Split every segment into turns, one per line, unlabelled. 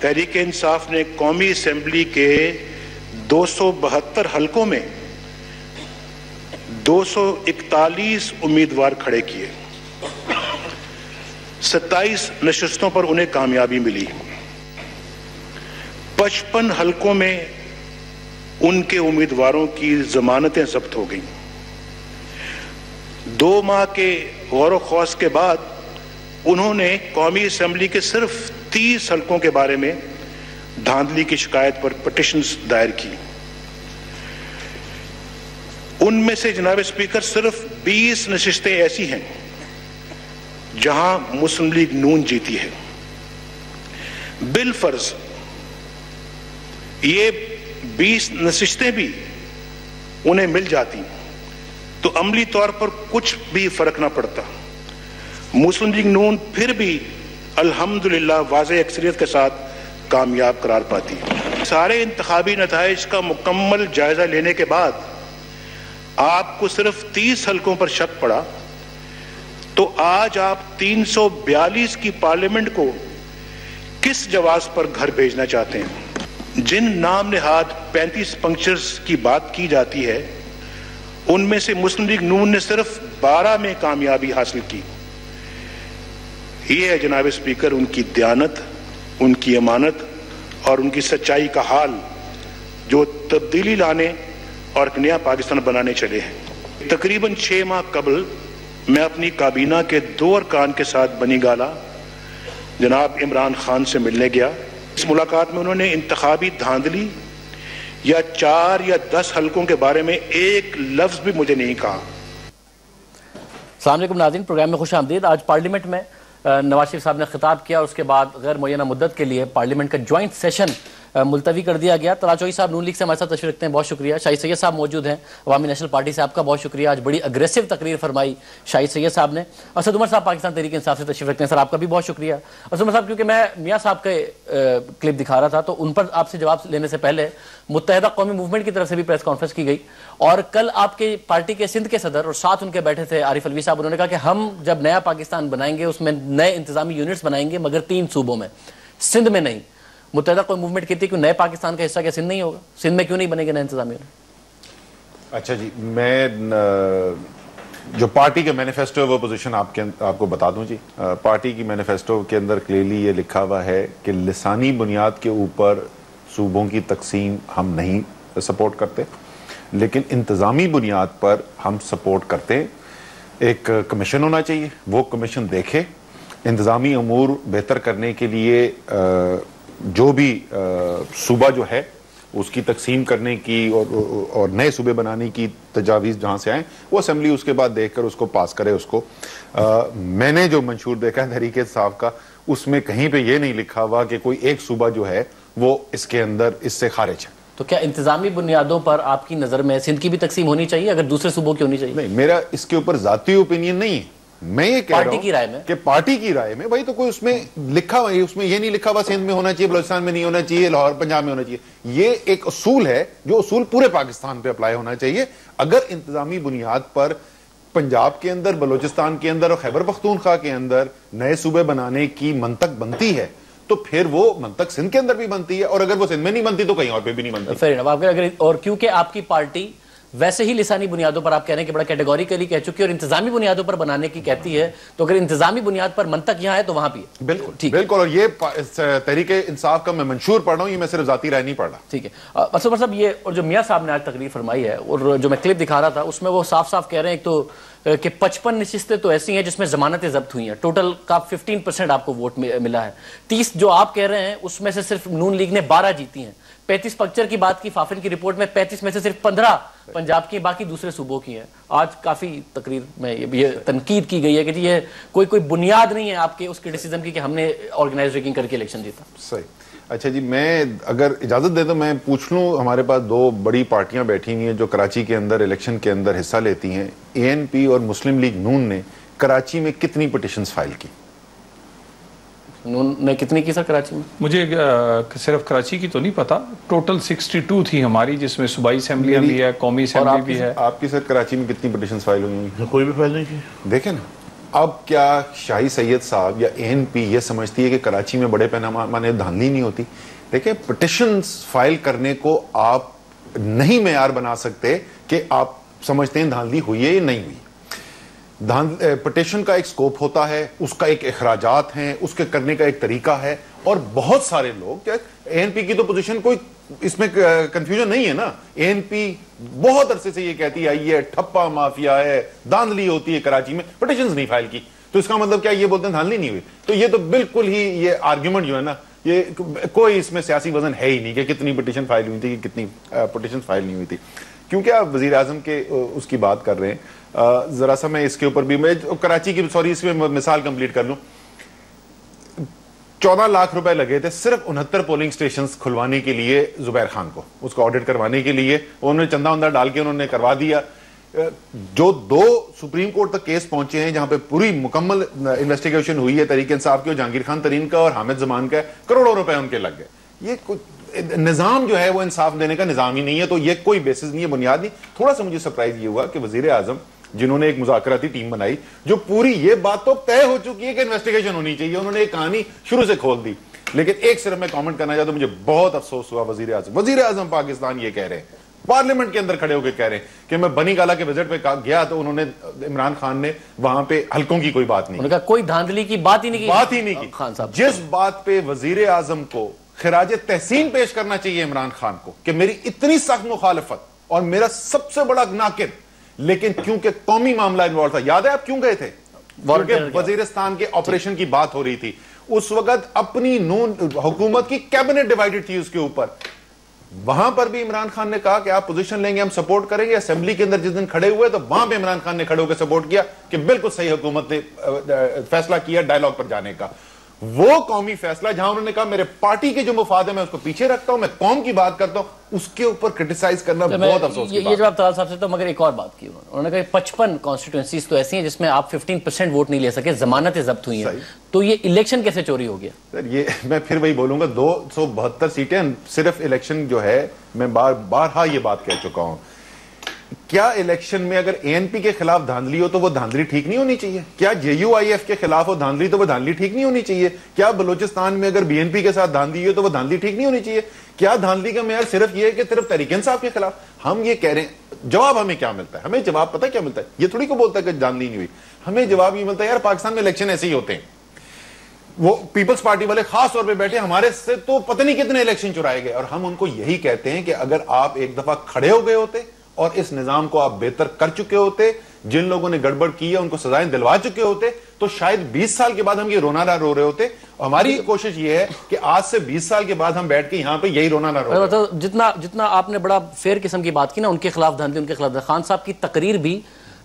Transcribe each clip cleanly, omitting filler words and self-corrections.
تحریک انصاف نے قومی اسمبلی کے 272 حلقوں میں 241 امیدوار کھڑے کیے. 27 نشستوں پر انہیں کامیابی ملی. 55 حلقوں میں ان کے امیدواروں کی ضمانتیں ضبط ہو گئیں. 2 ماہ کے غور و خوض کے بعد انہوں نے قومی اسمبلی کے صرف 30 حلقوں کے بارے میں دھاندلی کی شکایت پر پٹیشنز دائر کی. ان میں سے جناب اسپیکر صرف 20 نشستیں ایسی ہیں جہاں مسلم لیگ نون جیتی ہے. بالفرض یہ 20 نشستیں بھی انہیں مل جاتی تو عملی طور پر کچھ بھی فرق نہ پڑتا. مسلم لیگ نون پھر بھی الحمدللہ واضح اکثریت کے ساتھ کامیاب قرار پاتی. سارے انتخابی نتائج کا مکمل جائزہ لینے کے بعد آپ کو صرف 30 حلقوں پر شک پڑا تو آج آپ 342 کی پارلیمنٹ کو کس جواز پر گھر بھیجنا چاہتے ہیں؟ جن نام نہاد 35 پنکچرز کی بات کی جاتی ہے ان میں سے مسلم لیگ نون نے صرف 12 میں کامیابی حاصل کی. یہ ہے جناب اسپیکر ان کی دیانت، ان کی امانت اور ان کی سچائی کا حال جو تبدیلی لانے اور ایک نیا پاکستان بنانے چلے ہیں. تقریباً 6 ماہ قبل میں اپنی کابینہ کے 2 ارکان کے ساتھ بنی گالہ جناب عمران خان سے ملنے گیا. اس ملاقات میں انہوں نے انتخابی دھاندلی یا 4 یا 10 حلقوں کے بارے میں ایک لفظ بھی مجھے نہیں کہا.
السلام علیکم ناظرین، پروگرام میں خوش آمدید. آج پارلیمنٹ میں نواز شریف صاحب نے خطاب کیا اور اس کے بعد غیر معینہ مدت کے لیے پارلیمنٹ کا جوائنٹ سیشن ملتوی کر دیا گیا. طلعت چوہدری صاحب نون لیگ سے ہمارے ساتھ تشریف رکھتے ہیں، بہت شکریہ. شاہد سید صاحب موجود ہیں عوامی نیشنل پارٹی سے، آپ کا بہت شکریہ. آج بڑی اگریسو تقریر فرمائی شاہد سید صاحب نے. اسد عمر صاحب پاکستان تحریک انصاف سے تشریف رکھتے ہیں، سر آپ کا بھی بہت شکریہ. اسد عمر صاحب کیونکہ میں میاں صاحب کے کلپ دکھا رہا تھا تو ان پر آپ سے جواب لینے سے پہلے متحدہ قومی موومنٹ کی طرف سے بھی پریس کانفرنس کی گئی اور کل آپ کی پارٹی کے سندھ کے صدر اور ساتھ ان کے بیٹھے تھے عارف الوی صاحب، انہوں نے کہا کہ ہم جب نیا پاکستان بنائیں گے اس میں نئے انتظامی یونٹس بنائیں گے مگر 3 صوبوں میں، سندھ میں نہیں. متحدہ قومی موومنٹ کہتی ہے کہ نئے پاکستان کا حصہ کیا سندھ نہیں ہوگا؟ سندھ میں کیوں نہیں بنے گے نئے انتظامی یونٹ؟
اچھا جی، میں جو پارٹی کے مینیفیسٹو وہ پوزیشن آپ کو بتا دوں جی. پارٹی کی مینیفیسٹو کے اندر کلیئرلی یہ لکھا ہوا ہے کہ لسانی بنیاد کے اوپر صوبوں کی تقسیم ہم نہیں سپورٹ کرتے، لیکن انتظامی بنیاد پر ہم سپورٹ کرتے. ایک کمیشن ہونا چاہیے، وہ کمیشن دیکھے انتظامی امور بہتر کرنے کے لیے جو بھی صوبہ جو ہے اس کی تقسیم کرنے کی اور نئے صوبے بنانے کی تجاویز جہاں سے آئیں وہ اسمبلی اس کے بعد دیکھ کر اس کو پاس کرے. اس کو میں نے جو منشور دیکھا ہے تحریک انصاف کا، اس میں کہیں پہ یہ نہیں لکھا ہوا کہ کوئی ایک صوبہ جو ہے وہ اس کے اندر اس سے خارج ہے.
تو کیا انتظامی بنیادوں پر آپ کی نظر میں سندھ کی بھی تقسیم ہونی چاہیے اگر دوسرے صوبوں کی ہونی چاہیے؟
نہیں، میرا اس کے اوپر ذاتی اوپینین نہیں ہے. میں یہ کہہ رہا ہوں کہ پارٹی کی رائے میں بھائی تو کوئی اس میں لکھا ہوا ہے، اس میں یہ نہیں لکھا ہوا سندھ میں ہونا چاہیے، بلوچستان میں نہیں ہونا چاہیے، لاہور پنجاب میں ہونا چاہیے. یہ ایک اصول ہے جو اصول پورے پاکستان پہ اپلائی ہونا چاہیے. اگر انتظامی بنیاد پر پنجاب کے اندر، بلوچستان کے اندر اور خیبر پختونخوا کے اندر نئے صوبے بنانے کی منطق بنتی ہے تو پھر وہ منطق سندھ کے اندر بھی بنتی ہے، اور اگر وہ سندھ میں نہیں بنتی تو کہیں اور پہ بھی نہیں بنتی.
اور کیونکہ آپ کی پارٹی ویسے ہی لسانی بنیادوں پر آپ کہہ رہے ہیں کہ بڑا کیٹیگوریکلی کہہ چکی ہے اور انتظامی بنیادوں پر بنانے کی کہتی ہے، تو اگر انتظامی بنیاد پر منطق یہاں ہے تو وہاں بھی ہے.
بالکل بالکل. اور یہ تحریک انصاف کا میں منشور پڑھ رہا ہوں، یہ میں صرف ذاتی رائے نہیں پڑھ رہا.
ٹھیک ہے. اسد عمر صاحب، یہ اور جو میاں صاحب نے آج تقریر فرمائی ہے اور جو میں کلپ دکھا رہا تھا اس میں وہ صاف صاف کہہ رہے ہیں ایک تو کہ 55 نشستیں تو ایسی ہیں جس میں ضمانتیں ضبط ہوئی ہیں، ٹوٹل کا 15% آپ کو ووٹ ملا ہے. 30 جو آپ کہہ رہے ہیں اس میں سے صرف نون لیگ نے 12 جیتی ہیں. 35 پکچر کی بات کی فافن کی رپورٹ میں 35 میں سے صرف 15 پنجاب کی، باقی دوسرے صوبوں کی ہیں. آج کافی تقریر میں یہ تنقید کی گئی ہے کہ جی یہ کوئی بنیاد نہیں ہے آپ کے اس کرٹیسزم کی کہ ہم نے آرگنائز ریگنگ کر کے الیکشن جیتا.
صحیح. اچھا جی، میں اگر اجازت دے تو میں پوچھ لوں، ہمارے پاس 2 بڑی پارٹیاں بیٹھی ہوئی ہیں جو کراچی کے اندر الیکشن کے اندر حصہ لیتی ہیں. ANP اور مسلم لیگ نون نے کراچی میں کتنی پٹیشنز فائل کی؟
نون نے کتنی کی سر کراچی میں؟
مجھے صرف کراچی کی تو نہیں پتا، ٹوٹل 62 تھی ہماری، جس میں صوبائی اسمبلیاں بھی ہے، قومی اسمبلی بھی ہے.
آپ کی سر کراچی میں کتنی پٹیشنز فائل ہوئی ہیں؟
کوئی بھی فائل نہیں کی.
دیکھیں نا، اب کیا شاہی سید صاحب یا ANP یہ سمجھتی ہے کہ کراچی میں بڑے پیمانے دھاندلی نہیں ہوتی؟ دیکھیں پٹیشنز فائل کرنے کو آپ نہیں معیار بنا سکتے کہ آپ سمجھتے ہیں دھاندلی ہوئی ہے یا نہیں ہوئی. پٹیشن کا ایک سکوپ ہوتا ہے, اس کا ایک اخراجات ہیں, اس کے کرنے کا ایک طریقہ ہے, اور بہت سارے لوگ ANP کی تو پوزیشن کوئی اس میں کنفیوژن نہیں ہے نا. ANP بہت عرصے سے یہ کہتی آئی ہے ٹھپا مافیا ہے, دھاندلی ہوتی ہے کراچی میں, پٹیشنز نہیں فائل کی, تو اس کا مطلب کیا یہ بولتے ہیں دھاندلی نہیں ہوئی؟ تو یہ تو بالکل ہی یہ آرگیومنٹ جو ہے نا, یہ کوئی اس میں سیاسی وزن ہے ہی نہیں کہ کتنی پٹیشن فائل ہوئی تھی کہ کتنی پٹیشن فائل نہیں ہوئی تھی. کیونکہ آپ وزیر اعظم کے اس کی بات کر رہے ہیں, ذرا سا میں اس کے اوپر بھی, میں کراچی کی اس میں مثال کمپلیٹ کر لوں. 14 لاکھ روپے لگے تھے صرف 69 پولنگ سٹیشنز کھلوانے کے لیے زبیر خان کو, اس کو آڈٹ کروانے کے لیے. انہوں نے چندہ وندہ ڈال کے انہوں نے کروا دیا. جو 2 سپریم کورٹ تک کیس پہنچے ہیں جہاں پہ پوری مکمل انویسٹیگیشن ہوئی ہے تحریک انصاف کی, اور جہانگیر خان ترین کا اور حامد زمان کا, کروڑوں روپے ان کے لگ گئے. یہ نظام جو ہے وہ انصاف دینے کا نظام ہی نہیں ہے, تو یہ کوئی بیسس نہیں ہے, بنیاد نہیں. تھوڑا سا مجھے سرپرائز یہ ہوا کہ وزیر اعظم جنہوں نے ایک مذاکراتی ٹیم بنائی جو پوری یہ بات تو طے ہو چکی ہے کہ انویسٹیگیشن ہونی چاہیے, انہوں نے ایک کہانی شروع سے کھول دی. لیکن ایک صرف میں کامنٹ کرنا چاہتا ہوں, مجھے بہت افسوس ہوا وزیر اعظم پاکستان یہ کہہ رہے ہیں, پارلیمنٹ کے اندر کھڑے ہو کے کہہ رہے ہیں کہ میں بنی گالہ کے وزٹ پہ گیا تو انہوں نے, عمران خان نے وہاں پہ حلقوں کی کوئی بات نہیں,
انہوں نے کہا کوئی دھاندلی کی بات ہی نہیں کی. خان صاحب
جس بات پہ وزیر اعظم کو خراج تحسین پیش کرنا چاہیے عمران خان کو کہ میری اتنی سخت مخالفت اور میرا سب سے بڑا ناقد, لیکن کیونکہ قومی معاملہ انوالو تھا. یاد ہے آپ کیوں گئے تھے؟ کیونکہ وزیرستان کے آپریشن کی بات ہو رہی تھی. اس وقت اپنی نون حکومت کی کیبنٹ ڈیوائیڈڈ تھی اس کے اوپر. وہاں پر بھی عمران خان نے کہا کہ آپ پوزیشن لیں گے ہم سپورٹ کریں گے. اسمبلی کے اندر جس دن کھڑے ہوئے تو وہاں پہ عمران خان نے کھڑے ہو کے سپورٹ کیا کہ بالکل صحیح حکومت نے فیصلہ کیا ڈائیلاگ پر جانے کا. وہ قومی فیصلہ جہاں انہوں نے کہا میرے پارٹی کے جو مفاد ہے میں اس کو پیچھے رکھتا ہوں, میں قوم کی بات کرتا ہوں, اس کے اوپر کرٹیسائز کرنا بہت افسوس کی بات ہے.
یہ جواب طلال صاحب سے تو مگر ایک اور بات کی انہوں نے کہا 55 کانسٹیٹوئنسیز تو ایسی ہیں جس میں آپ 15% ووٹ نہیں لے سکے, ضمانتیں ضبط ہوئی ہیں, تو یہ الیکشن کیسے چوری ہو گیا؟
سر یہ میں پھر وہی بولوں گا, 272 سیٹیں صرف الیکشن جو ہے, میں بارہا یہ بات کہہ چکا ہوں. کیا الیکشن میں اگر ANP کے خلاف دھاندلی ہو تو وہ دھاندلی ٹھیک نہیں ہونی چاہیے؟ کیا JUIF کے خلاف ہو دھاندلی تو وہ دھاندلی ٹھیک نہیں ہونی چاہیے؟ کیا بلوچستان میں اگر BNP کے ساتھ دھاندلی ہو تو وہ دھاندلی ٹھیک نہیں ہونی چاہیے؟ کیا دھاندلی کا معیار صرف یہ ہے کہ صرف تحریک انصاف کے خلاف؟ ہم یہ کہہ رہے ہیں, جواب ہمیں کیا ملتا ہے؟ ہمیں جواب پتہ کیا ملتا ہے؟ یہ تھوڑی کو بولتا ہے کہ دھاندلی نہیں ہوئی, ہمیں جواب یہ ملتا ہے یار پاکستان میں الیکشن ایسے ہی ہوتے ہیں. وہ پیپلز پارٹی والے خاص طور پہ بیٹھے, ہمارے سے تو پتہ نہیں کتنے الیکشن چرائے گئے, اور ہم ان کو یہی کہتے ہیں کہ اگر آپ ایک دفعہ کھڑے ہو گئے ہوتے اور اس نظام کو آپ بہتر کر چکے ہوتے, جن لوگوں نے گڑبڑ کی ہے ان کو سزائیں دلوا چکے ہوتے, تو شاید 20 سال کے بعد ہم یہ رونا نہ رو رہے ہوتے. ہماری کوشش یہ ہے کہ آج سے 20 سال کے بعد ہم بیٹھ کے یہاں پہ یہی رونا نہ رو رہے.
جتنا آپ نے بڑا فیئر قسم کی بات کی نا, ان کے خلاف دھاندلی, ان کے خلاف خان صاحب کی تقریر بھی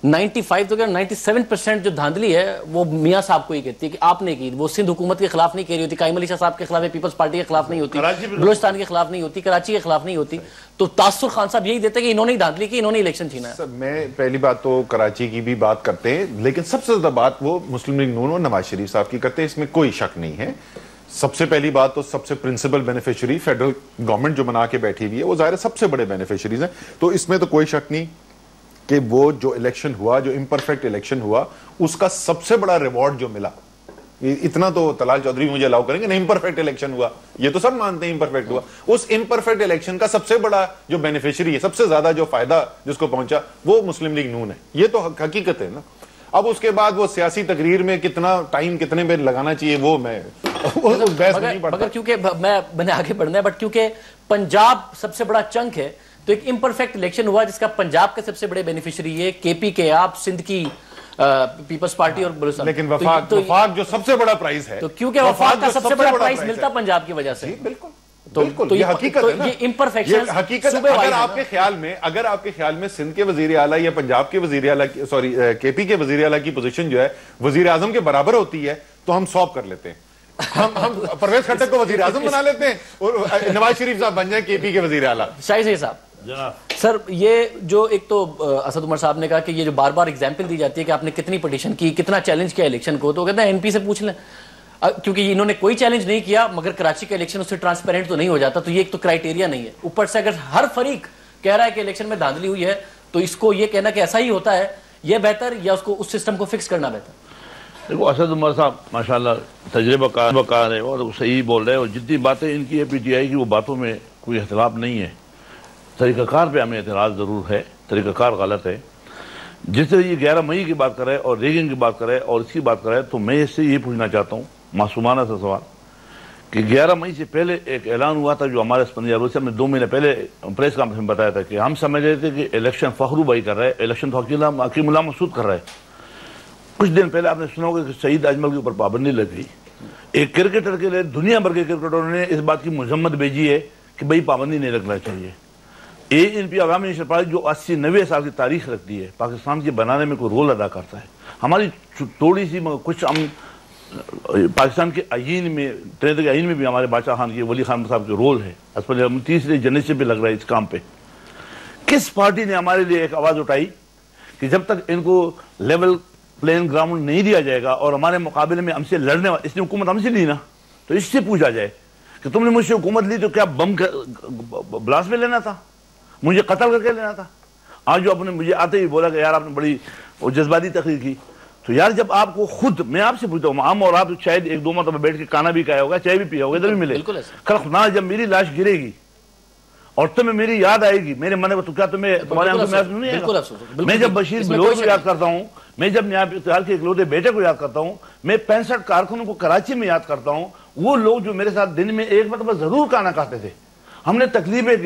95 تو کیا 97% جو دھاندلی ہے وہ میاں صاحب کو ہی کہتی ہے کہ آپ نے کی. وہ سندھ حکومت کے خلاف نہیں کہہ رہی ہوتی, قائم علی شاہ صاحب کے خلاف, پیپلز پارٹی کے خلاف نہیں ہوتی, بلوچستان کے خلاف نہیں ہوتی, کراچی کے خلاف نہیں ہوتی. تو تاثر خان صاحب یہی دیتے کہ انہوں نے دھاندلی کی, انہوں نے الیکشن چھینا ہے.
میں پہلی بات تو کراچی کی بھی بات کرتے ہیں, لیکن سب سے زیادہ بات وہ مسلم لیگ نون اور نواز شریف صاحب کی کرتے ہیں, اس میں کوئی شک نہیں ہے. سب سے پہلی بات تو سب سے پرنسپل بینیفیشری فیڈرل گورنمنٹ جو بنا کے بیٹھی ہوئی ہے, وہ ظاہر سب سے بڑے بینیفیشریز ہیں, تو اس میں تو کوئی شک نہیں کہ وہ جو الیکشن ہوا, جو امپرفیکٹ الیکشن ہوا, اس کا سب سے بڑا ریوارڈ جو ملا, اتنا تو طلال چودھری مجھے الاؤ کریں گے نہیں, امپرفیکٹ الیکشن ہوا, یہ تو سب مانتے ہیں امپرفیکٹ ہوا. اس امپرفیکٹ الیکشن کا سب سے بڑا جو بینیفیشری ہے, سب سے زیادہ جو فائدہ جس کو پہنچا, وہ مسلم لیگ نون ہے. یہ تو حقیقت ہے نا. اب اس کے بعد وہ سیاسی تقریر میں کتنا ٹائم کتنے میں لگانا چاہیے وہ میں بحث نہیں پڑھتا.
مگر کیونکہ میں نے آگے بڑھنا ہے, بٹ کیونکہ پنجاب سب سے بڑا چنک ہے, تو ایک امپرفیکٹ الیکشن ہوا جس کا پنجاب کے سب سے بڑے بینیفیشری ہے KP کے آپ, سندھ کی پیپلز پارٹی اور بلوچستان.
لیکن وفاق جو سب سے بڑا پرائز ہے,
تو کیونکہ وفاق کا سب سے بڑا پرائز ملتا پنجاب کی وجہ سے.
بالکل یہ حقیقت ہے نا,
یہ امپرفیکشن
حقیقت. اگر آپ کے خیال میں سندھ کے وزیر اعلیٰ یا پنجاب کے وزیر اعلیٰ, سوری KP کے وزیر اعلیٰ کی پوزیشن جو ہے وزیر اعظم کے برابر ہوتی ہے, تو ہم سواب کر لیتے ہیں. ہم پرویز خٹک کو وزیر اعظم بنا لیتے ہیں اور نواز شریف صاحب بن جائیں KP کے وزیر اعلیٰ.
شاہی صاحب سر, یہ جو ایک تو اسد عمر صاحب نے کہا کہ یہ جو بار بار ایگزامپل دی جاتی ہے کہ آپ نے کتنی پٹیشن کی, کتنا چیلنج کیا الیکشن کو, تو کہتے ہیں NP سے پوچھ لیں, کیونکہ انہوں نے کوئی چیلنج نہیں کیا, مگر کراچی کا الیکشن اس سے ٹرانسپیرنٹ تو نہیں ہو جاتا. تو یہ ایک تو کرائیٹیریا نہیں ہے. اوپر سے اگر ہر فریق کہہ رہا ہے کہ الیکشن میں دھاندلی ہوئی ہے, تو اس کو یہ کہنا کہ ایسا ہی ہوتا ہے یہ بہتر, یا اس کو اس سسٹم کو فکس کرنا بہتر؟
دیکھو اسد عمر صاحب ماشاءاللہ تجربہ کار ہے اور صحیح بول رہے ہیں، اور جتنی باتیں ان کی ہے پی ٹی آئی کی وہ باتوں میں کوئی اختلاف نہیں ہے. طریقہ کار پہ ہمیں اعتراض ضرور ہے، طریقہ کار غلط ہے. جس طرح یہ 11 مئی کی بات کرے اور ریگنگ کی بات کرے اور اس کی بات کرے، تو میں اس سے یہ پوچھنا چاہتا ہوں معصومانہ سا سوال کہ 11 مئی سے پہلے ایک اعلان ہوا تھا جو ہمارے اسپندیہ روسی نے 2 مہینے پہلے پریس کانفرنس میں بتایا تھا کہ ہم سمجھ رہے تھے کہ الیکشن فخرو بھائی کر رہے ہیں، الیکشن تو حکیم اللہ مسعود کر رہے ہیں. کچھ دن پہلے آپ نے سنا ہوگا کہ سعید اجمل کے اوپر پابندی لگ گئی. ایک کرکٹر کے لیے دنیا بھر کے کرکٹروں نے اس بات کی مذمت بھیجی ہے کہ بھئی پابندی نہیں لگنا چاہیے. ANP عوامی نیشنل پارٹی جو 80-90 سال کی تاریخ رکھتی ہے، پاکستان کے بنانے میں کوئی رول ادا کرتا ہے. ہماری تھوڑی سی کچھ ہم پاکستان کے آئین میں کے آئین میں بھی ہمارے بادشاہ خان کی ولی خان صاحب کے رول ہے. تیسرے جنریشن پہ لگ رہا ہے اس کام پہ. کس پارٹی نے ہمارے لیے ایک آواز اٹھائی کہ جب تک ان کو لیول پلین گراؤنڈ نہیں دیا جائے گا اور ہمارے مقابلے میں ہم سے لڑنے والا، اس نے حکومت ہم سے لی نا، تو اس سے پوچھا جائے کہ تم نے مجھ سے حکومت لی تو کیا بم بلاسٹ میں لینا تھا، مجھے قتل کر کے لینا تھا؟ آج جو آپ نے مجھے آتے ہی بولا کہ یار آپ نے بڑی جذباتی تقریر کی، تو یار جب آپ کو خود، میں آپ سے پوچھتا ہوں، ہم اور آپ شاید 1-2 مرتبہ بیٹھ کے کھانا بھی کھایا ہوگا، چائے بھی پیا ہوگا، ادھر بھی ملے، کل خدا جب میری لاش گرے گی اور تمہیں میری یاد آئے گی میرے من میں، تو کیا تمہیں تمہارے آنکھوں میں آنسو نہیں آئے گا؟ میں جب بشیر بلوچ کو یاد کرتا ہوں، میں جب نیاب اتحاد کے اکلوتے بیٹے کو یاد کرتا ہوں، میں 65 کارکنوں کو کراچی میں یاد کرتا ہوں، وہ لوگ جو میرے ساتھ دن میں ایک مرتبہ ضرور کھانا کھاتے تھے. ہم نے تکلیفیں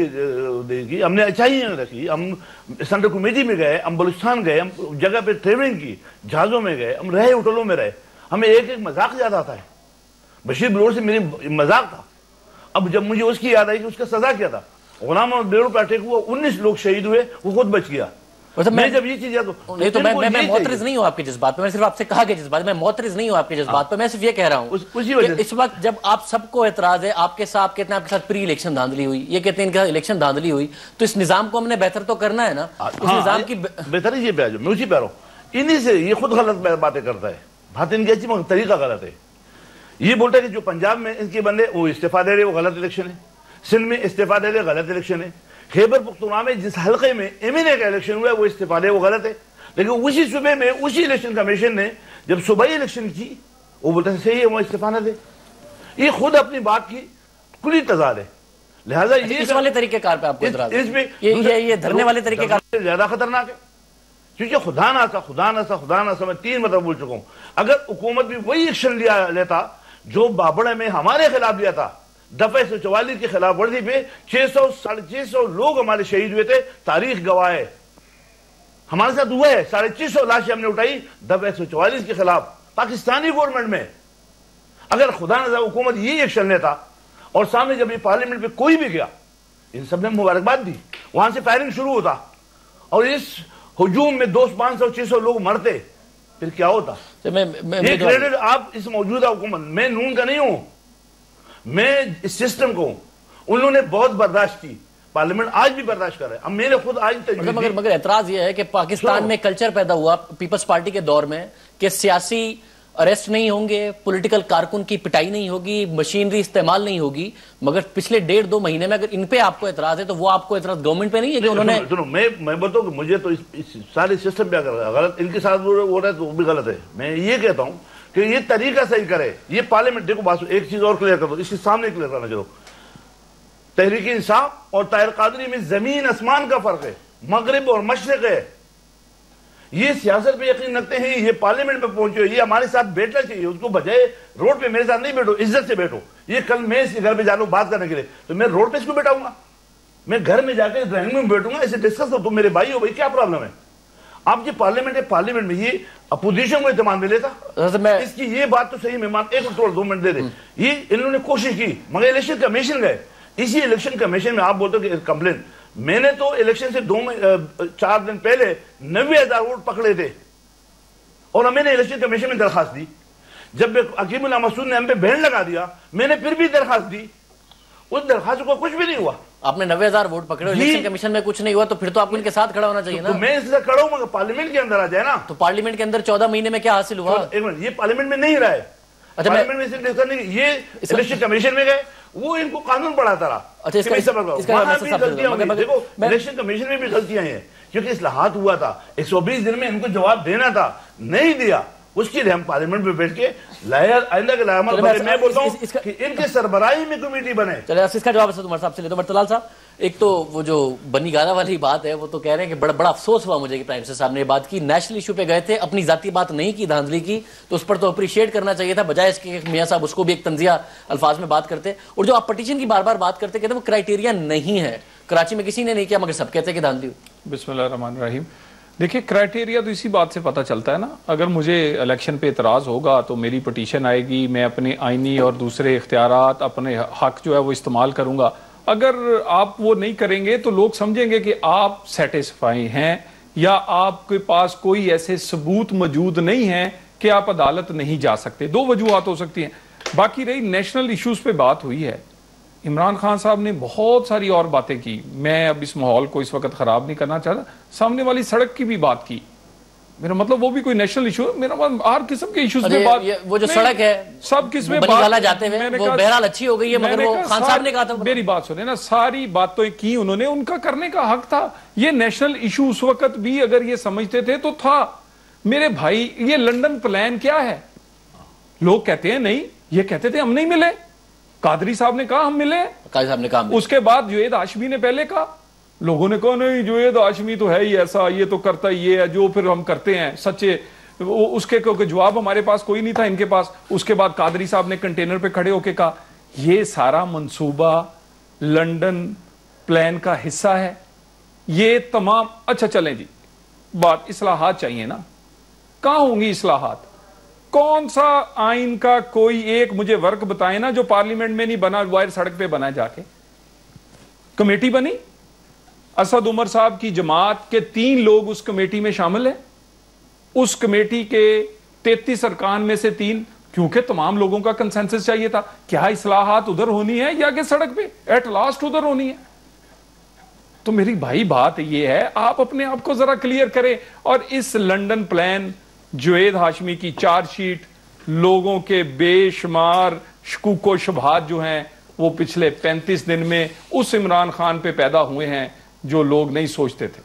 کی، ہم نے اچھائیاں رکھی، ہم سینٹرل کمیٹی میں گئے، ہم بلوچستان گئے، ہم جگہ پہ ٹریولنگ کی، جہازوں میں گئے، ہم رہے ہوٹلوں میں رہے. ہمیں ایک مذاق یاد آتا ہے. بشیر بلوچ سے میری مذاق تھا. اب جب مجھے اس کی یاد آئی کہ اس کا سزا کیا تھا، غلام محمد بیرو پہ اٹیک ہوا، 19 لوگ شہید ہوئے، وہ خود بچ گیا. میں جب یہ چیز یاد
نہیں تو میں معترض نہیں ہوں آپ کے جذبات پہ، میں صرف آپ سے کہا کہ جذبات میں معترض نہیں ہوں آپ کے جذبات پہ. میں صرف یہ کہہ رہا ہوں کہ اس وقت جب آپ سب کو اعتراض ہے، آپ کے ساتھ کہتے ہیں آپ کے ساتھ پری الیکشن دھاندلی ہوئی، یہ کہتے ہیں ان کے ساتھ الیکشن دھاندلی ہوئی، تو اس نظام کو ہم نے بہتر تو کرنا ہے نا. اس نظام کی
بہتری یہ پہ آ جاؤ، میں اسی پہ رہا ہوں. انہی سے یہ خود غلط باتیں کرتا ہے، بات ان کی اچھی مگر طریقہ غلط ہے. یہ بولتا ہے کہ جو پنجاب میں ان کے بندے وہ استعفیٰ دے رہے وہ غلط الیکشن ہے، سندھ میں استعفیٰ دے رہے غلط الیکشن ہے، خیبر پختونخوا میں جس حلقے میں MNA کا الیکشن ہوا ہے وہ استعفیٰ دے وہ غلط ہے. لیکن اسی صوبے میں اسی الیکشن کمیشن نے جب صوبائی الیکشن کی وہ بولتا ہے صحیح ہے وہ استعفیٰ نہ دے. یہ خود اپنی بات کی کلی تضاد ہے. لہٰذا
اس والے طریقہ کار پہ آپ کو اعتراض ہے، یہ دھرنے والے طریقہ کار
سے زیادہ خطرناک ہے. کیونکہ خدا نہ میں 3 مرتبہ بول چکا ہوں، اگر حکومت بھی وہی ایکشن لیتا جو بابڑے میں ہمارے خلاف لیا تھا، دفعہ 144 کی خلاف ورزی پہ 600-650 لوگ ہمارے شہید ہوئے تھے، تاریخ گواہ ہے. ہمارے ساتھ ہوا ہے، 650 لاشیں ہم نے اٹھائی دفعہ 144 کے خلاف پاکستانی گورنمنٹ میں. اگر خدا نہ حکومت یہ ایکشن لیتا اور سامنے جب یہ پارلیمنٹ پہ کوئی بھی گیا، ان سب نے مبارکباد دی، وہاں سے فائرنگ شروع ہوتا اور اس ہجوم میں 200-500-600 لوگ مرتے، پھر کیا ہوتا؟ یہ کریڈٹ آپ اس موجودہ حکومت، میں نون کا نہیں ہوں، میں اس سسٹم کو ہوں. انہوں نے بہت برداشت کی، پارلیمنٹ آج بھی برداشت کر رہے ہیں. اب میں نے خود آج
مگر اعتراض یہ ہے کہ پاکستان میں کلچر پیدا ہوا پیپلز پارٹی کے دور میں کہ سیاسی اریسٹ نہیں ہوں گے، پولیٹیکل کارکن کی پٹائی نہیں ہوگی، مشینری استعمال نہیں ہوگی. مگر پچھلے 1.5-2 مہینے میں اگر ان پہ آپ کو اعتراض ہے تو وہ آپ کو اعتراض گورنمنٹ پہ نہیں ہے کہ انہوں نے
میں بولتا ہوں کہ مجھے تو اس سارے سسٹم پہ غلط ان کے ساتھ ہو رہا ہے تو وہ بھی غلط ہے. میں یہ کہتا ہوں کہ یہ طریقہ صحیح کرے. یہ پارلیمنٹ دیکھو بات ایک چیز اور کلیئر کر دو، اس کے سامنے کلیئر کرنا چلو. تحریک انصاف اور طاہر قادری میں زمین آسمان کا فرق ہے، مغرب اور مشرق ہے. یہ سیاست پہ یقین رکھتے ہیں، یہ پارلیمنٹ پہ پہنچے، یہ ہمارے ساتھ بیٹھنا چاہیے. اس کو بجائے روڈ پہ میرے ساتھ نہیں بیٹھو، عزت سے بیٹھو. یہ کل میں اس کے گھر پہ جا لوں بات کرنے کے لیے تو میں روڈ پہ اس کو بیٹھاؤں گا؟ میں گھر میں جا کے ڈرائنگ روم میں بیٹھوں گا، اسے ڈسکس کروں. تم میرے بھائی ہو، بھائی کیا پرابلم ہے؟ آپ یہ پارلیمنٹ ہے، پارلیمنٹ میں یہ اپوزیشن کو اعتماد میں لیتا. اس کی یہ بات تو صحیح مہمان ایک 2 منٹ دے دے. یہ انہوں نے کوشش کی مگر الیکشن کمیشن گئے. اسی الیکشن کمیشن میں آپ بولتے ہو کہ کمپلین، میں نے تو الیکشن سے 4 دن پہلے 90,000 ووٹ پکڑے تھے اور ہمیں نے الیکشن کمیشن میں درخواست دی. جب حکیم اللہ مسعود نے ہم پہ بین لگا دیا، میں نے پھر بھی درخواست دی، اس درخواست کو کچھ بھی نہیں ہوا.
آپ نے 90,000 ووٹ پکڑے، الیکشن کمیشن میں کچھ نہیں ہوا، تو پھر تو آپ ان کے ساتھ کھڑا ہونا چاہیے نا.
میں اس سے کھڑا ہوں مگر پارلیمنٹ کے اندر آ جائے نا.
تو پارلیمنٹ کے اندر 14 مہینے میں کیا حاصل ہوا؟
ایک منٹ، یہ پارلیمنٹ میں نہیں رہا ہے. پارلیمنٹ میں صرف نہیں، یہ الیکشن کمیشن میں گئے، وہ ان کو قانون پڑھاتا رہا. دیکھو الیکشن کمیشن میں بھی غلطیاں ہیں کیونکہ اصلاحات ہوا تھا، 120 دن میں ان کو جواب دینا تھا، نہیں دیا. اس کے لیے ہم پارلیمنٹ میں بیٹھ کے آئندہ کے لائحہ میں بولتا ہوں کہ ان کے سربراہی میں کمیٹی بنے.
چلے اس کا جواب عمر صاحب سے لے دو. مرتلال صاحب، ایک تو وہ جو بنی گالہ والی بات ہے وہ تو کہہ رہے ہیں کہ بڑا افسوس ہوا مجھے کہ پرائم منسٹر صاحب نے یہ بات کی، نیشنل ایشو پہ گئے تھے، اپنی ذاتی بات نہیں کی دھاندلی کی، تو اس پر تو اپریشیٹ کرنا چاہیے تھا، بجائے اس کے میاں صاحب اس کو بھی ایک تنزیہ الفاظ میں بات کرتے. اور جو آپ پٹیشن کی بار بار بات کرتے کہتے ہیں وہ کرائیٹیریا نہیں ہے، کراچی میں کسی نے نہیں کیا مگر سب کہتے ہیں کہ دھاندلی.
بسم اللہ الرحمن الرحیم. دیکھیں کرائیٹیریا تو اسی بات سے پتہ چلتا ہے نا، اگر مجھے الیکشن پہ اعتراض ہوگا تو میری پٹیشن آئے گی، میں اپنے آئینی اور دوسرے اختیارات، اپنے حق جو ہے وہ استعمال کروں گا. اگر آپ وہ نہیں کریں گے تو لوگ سمجھیں گے کہ آپ سیٹسفائی ہیں یا آپ کے پاس کوئی ایسے ثبوت موجود نہیں ہیں کہ آپ عدالت نہیں جا سکتے. دو وجوہات ہو سکتی ہیں. باقی رہی نیشنل ایشوز پہ بات ہوئی ہے، عمران خان صاحب نے بہت ساری اور باتیں کی، میں اب اس ماحول کو اس وقت خراب نہیں کرنا چاہتا. سامنے والی سڑک کی بھی بات کی، میرا مطلب وہ بھی کوئی نیشنل ایشو، میرا مطلب ہر قسم کے ایشوز میں بات.
وہ جو سڑک ہے
سب کس میں
بنی گالہ جاتے ہوئے وہ بہرحال اچھی ہو گئی ہے، مگر وہ خان صاحب نے کہا تھا.
میری بات سنیں نا، ساری باتیں کی انہوں نے، ان کا کرنے کا حق تھا. یہ نیشنل ایشو اس وقت بھی اگر یہ سمجھتے تھے تو تھا. میرے بھائی یہ لنڈن پلان کیا ہے؟ لوگ کہتے ہیں نہیں، یہ کہتے تھے ہم نہیں ملے، قادری صاحب نے کہا ہم ملے،
قادری صاحب نے کہا. اس
کے بعد جوید ہاشمی نے پہلے کہا، لوگوں نے کہا نہیں جوید ہاشمی تو ہے ہی ایسا، یہ تو کرتا ہی یہ ہے جو پھر ہم کرتے ہیں سچے. اس کے جواب ہمارے پاس کوئی نہیں تھا، ان کے پاس. اس کے بعد قادری صاحب نے کنٹینر پہ کھڑے ہو کے کہا یہ سارا منصوبہ لنڈن پلان کا حصہ ہے، یہ تمام. اچھا چلیں جی، بات اصلاحات چاہیے نا، کہاں ہوں گی اصلاحات؟ کون سا آئین کا کوئی ایک مجھے ورک بتائیں نا جو پارلیمنٹ میں نہیں بنا، وائر سڑک پہ بنا. جا کے کمیٹی بنی، اسد عمر صاحب کی جماعت کے 3 لوگ اس کمیٹی میں شامل ہیں، اس کمیٹی کے 33 ارکان میں سے 3، کیونکہ تمام لوگوں کا کنسنسس چاہیے تھا. کیا اصلاحات ادھر ہونی ہے یا کہ سڑک پہ ایٹ لاسٹ ادھر ہونی ہے؟ تو میری بھائی بات یہ ہے، آپ اپنے آپ کو ذرا کلیئر کریں. اور اس لنڈن پلان، جوید ہاشمی کی چارج شیٹ، لوگوں کے بے شمار شکوک و شبہات جو ہیں وہ پچھلے 35 دن میں اس عمران خان پہ پیدا ہوئے ہیں جو لوگ نہیں سوچتے تھے.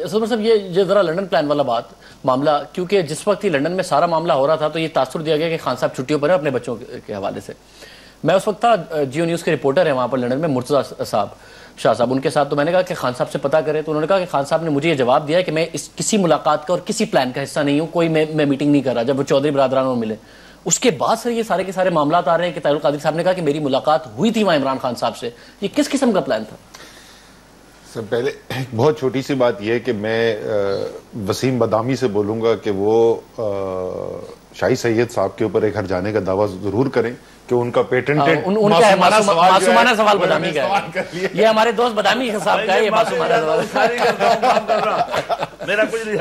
صاحب یہ ذرا لنڈن پلان والا معاملہ، کیونکہ جس وقت ہی لنڈن میں سارا معاملہ ہو رہا تھا تو یہ تاثر دیا گیا کہ خان صاحب چھٹیوں پر ہیں اپنے بچوں کے حوالے سے. میں اس وقت تھا، جیو نیوز کے رپورٹر ہیں وہاں پر لنڈن میں، مرتضی صاحب شاہ صاحب، ان کے ساتھ. تو میں نے کہا کہ خان صاحب سے پتہ کرے، تو انہوں نے کہا کہ خان صاحب نے مجھے یہ جواب دیا ہے کہ میں اس کسی ملاقات کا اور کسی پلان کا حصہ نہیں ہوں، کوئی میں میٹنگ نہیں کر رہا. جب وہ چودھری برادران میں ملے اس کے بعد سر یہ سارے کے سارے معاملات آ رہے ہیں کہ طاہر القادری صاحب نے کہا کہ میری ملاقات ہوئی تھی وہاں عمران خان صاحب سے. یہ کس قسم کا پلان تھا؟
سر پہلے بہت چھوٹی سی بات یہ ہے کہ میں وسیم بادامی سے بولوں گا کہ وہ شاہی سید صاحب کے اوپر ایک ہرجانے کا دعویٰ ضرور کریں کہ ان کا پیٹنٹڈ
معصومانہ سوال بادامی کا ہے. یہ ہمارے دوست بادامی صاحب کا ہے، یہ معصومانہ سوال.
میرا کچھ نہیں.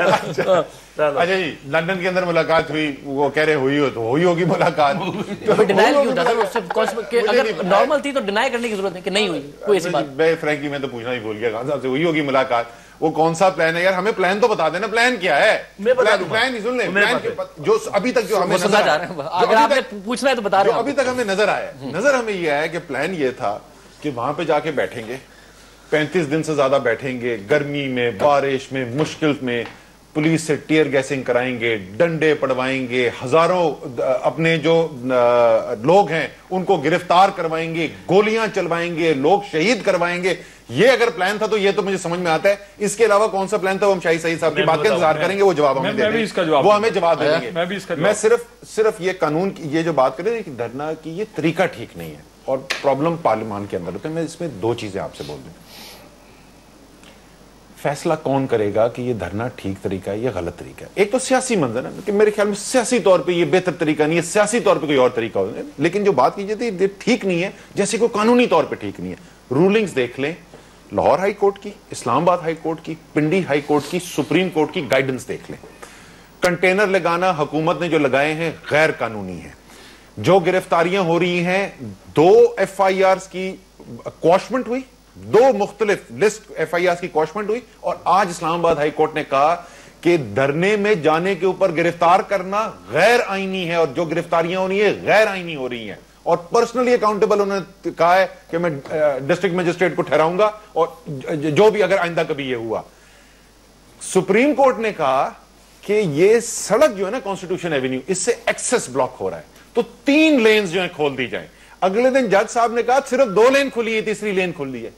اچھا جی، لندن کے اندر ملاقات ہوئی، وہ کہہ رہے ہوئی ہو تو ہوئی ہوگی ملاقات.
ڈینائل کیوں تھا؟ اگر نارمل تھی تو ڈینائی کرنے کی ضرورت نہیں کہ نہیں ہوئی کوئی ایسی بات.
میں فرینکلی میں تو پوچھنا ہی بھول گیا، خان صاحب سے ہوئی ہوگی ملاقات. وہ کون سا پلان ہے یار؟ ہمیں پلان تو بتا دینا، پلان کیا ہے؟ پلان ہی سن لیں. جو ابھی تک جو ہمیں
پوچھنا ہے تو بتا رہے ہیں،
ابھی تک ہمیں نظر آیا ہے، نظر ہمیں یہ آیا کہ پلان یہ تھا کہ وہاں پہ جا کے بیٹھیں گے، 35 دن سے زیادہ بیٹھیں گے، گرمی میں، بارش میں، مشکل میں، پولیس سے ٹیئر گیسنگ کرائیں گے، ڈنڈے پڑوائیں گے، ہزاروں اپنے جو لوگ ہیں ان کو گرفتار کروائیں گے، گولیاں چلوائیں گے، لوگ شہید کروائیں گے. یہ اگر پلان تھا تو یہ تو مجھے سمجھ میں آتا ہے. اس کے علاوہ کون سا پلان تھا وہ ہم شاہی سعید صاحب کی بات کا انتظار کریں گے، وہ جواب ہمیں دیں گے، وہ ہمیں جواب دیں گے. میں صرف یہ قانون کی یہ جو بات کریں کہ دھرنا کی یہ طریقہ ٹھیک نہیں ہے اور پرابلم پارلیمان کے اندر ہوتا ہے. میں اس میں 2 چیزیں آپ سے بول دوں. فیصلہ کون کرے گا کہ یہ دھرنا ٹھیک طریقہ ہے یا غلط طریقہ ہے؟ ایک تو سیاسی منظر ہے کہ میرے خیال میں سیاسی طور پہ یہ بہتر طریقہ نہیں ہے، سیاسی طور پہ کوئی اور طریقہ ہوتا ہے. لیکن جو بات کی جاتی ہے یہ ٹھیک نہیں ہے، جیسے کوئی قانونی طور پہ ٹھیک نہیں ہے. رولنگز دیکھ لیں، لاہور ہائی کورٹ کی، اسلام آباد ہائی کورٹ کی، پنڈی ہائی کورٹ کی، سپریم کورٹ کی گائیڈنس دیکھ لیں. کنٹینر لگانا حکومت نے جو لگائے ہیں غیر قانونی ہیں. جو گرفتاریاں ہو رہی ہیں، 2 FIRs کی کواشمنٹ ہوئی، 2 مختلف لسٹ FIRs کی کواشمنٹ ہوئی، اور آج اسلام آباد ہائی کورٹ نے کہا کہ دھرنے میں جانے کے اوپر گرفتار کرنا غیر آئینی ہے اور جو گرفتاریاں ہو رہی ہیں غیر آئینی ہو رہی ہیں. اور پرسنلی اکاؤنٹیبل انہوں نے کہا ہے کہ میں ڈسٹرکٹ مجسٹریٹ کو ٹھہراؤں گا اور جو بھی اگر آئندہ کبھی یہ ہوا. سپریم کورٹ نے کہا کہ یہ سڑک جو ہے نا کانسٹیٹیوشن ایونیو اس سے ایکسس بلاک ہو رہا ہے تو 3 لینز جو ہیں کھول دی جائیں. اگلے دن جج صاحب نے کہا صرف 2 لین کھلی ہے, تیسری لین کھل دی ہے.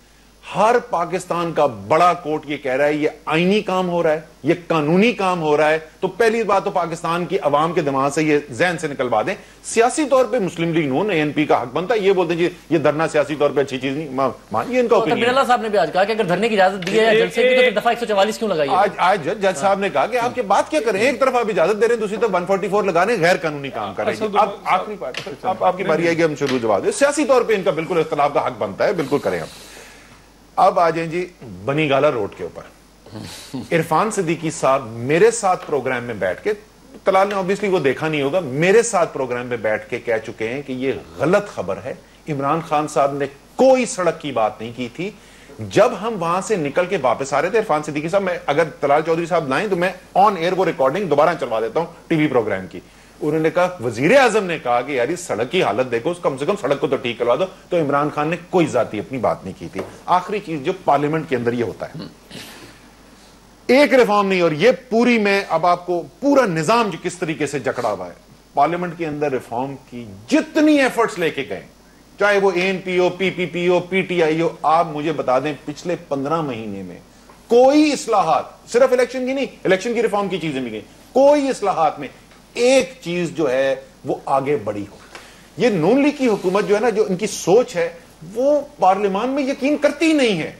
ہر پاکستان کا بڑا کورٹ یہ کہہ رہا ہے یہ آئینی کام ہو رہا ہے, یہ قانونی کام ہو رہا ہے. تو پہلی بات تو پاکستان کی عوام کے دماغ سے یہ ذہن سے نکلوا دیں. سیاسی طور پہ مسلم لیگ نون ANP کا حق بنتا ہے یہ بولتے ہیں یہ دھرنا سیاسی طور پہ اچھی چیز نہیں, مانیے ان کا اوپینین.
اللہ صاحب نے بھی آج کہا کہ اگر دھرنے کی اجازت دی ہے جج سے بھی تو پھر دفعہ 144 کیوں لگائی ہے؟
آج جج صاحب نے کہا کہ آپ کی بات کیا کریں, ایک طرف آپ اجازت دے رہے ہیں دوسری طرف 144 لگا رہے ہیں, غیر قانونی کام کر رہے ہیں. اب آخری بات آپ کی باری آئے گی, ہم شروع جواب دیں. سیاسی طور پہ ان کا بالکل اختلاف کا حق بنتا ہے, بالکل کریں. اب آ جائیں جی بنی گالا روڈ کے اوپر. عرفان صدیقی صاحب میرے ساتھ پروگرام میں بیٹھ کے, طلال نے obviously وہ دیکھا نہیں ہوگا, میرے ساتھ پروگرام میں بیٹھ کے کہہ چکے ہیں کہ یہ غلط خبر ہے. عمران خان صاحب نے کوئی سڑک کی بات نہیں کی تھی. جب ہم وہاں سے نکل کے واپس آ رہے تھے, عرفان صدیقی صاحب, میں اگر طلال چودھری صاحب لائیں تو میں آن ایئر وہ ریکارڈنگ دوبارہ چلوا دیتا ہوں ٹی وی پروگرام کی. انہوں نے کہا, وزیر اعظم نے کہا کہ یار سڑک کی حالت دیکھو, کم سے کم سڑک کو تو ٹھیک کروا دو. تو عمران خان نے کوئی ذاتی اپنی بات نہیں کی تھی. آخری چیز جو پارلیمنٹ کے اندر یہ ہوتا ہے, ایک ریفارم نہیں, اور یہ پوری میں اب آپ کو پورا نظام جو کس طریقے سے جکڑا ہوا ہے. پارلیمنٹ کے اندر ریفارم کی جتنی ایفرٹس لے کے گئے, چاہے وہ ANP ہو, PPP ہو, PTI ہو, آپ مجھے بتا دیں پچھلے 15 مہینے میں کوئی اصلاحات, صرف الیکشن کی نہیں, الیکشن کی ریفارم کی چیزیں بھی گئی, کوئی اصلاحات میں ایک چیز جو ہے وہ آگے بڑھی ہو. یہ نون لیگ کی حکومت جو ہے نا, جو ان کی سوچ ہے وہ پارلیمان میں یقین کرتی ہی نہیں ہے.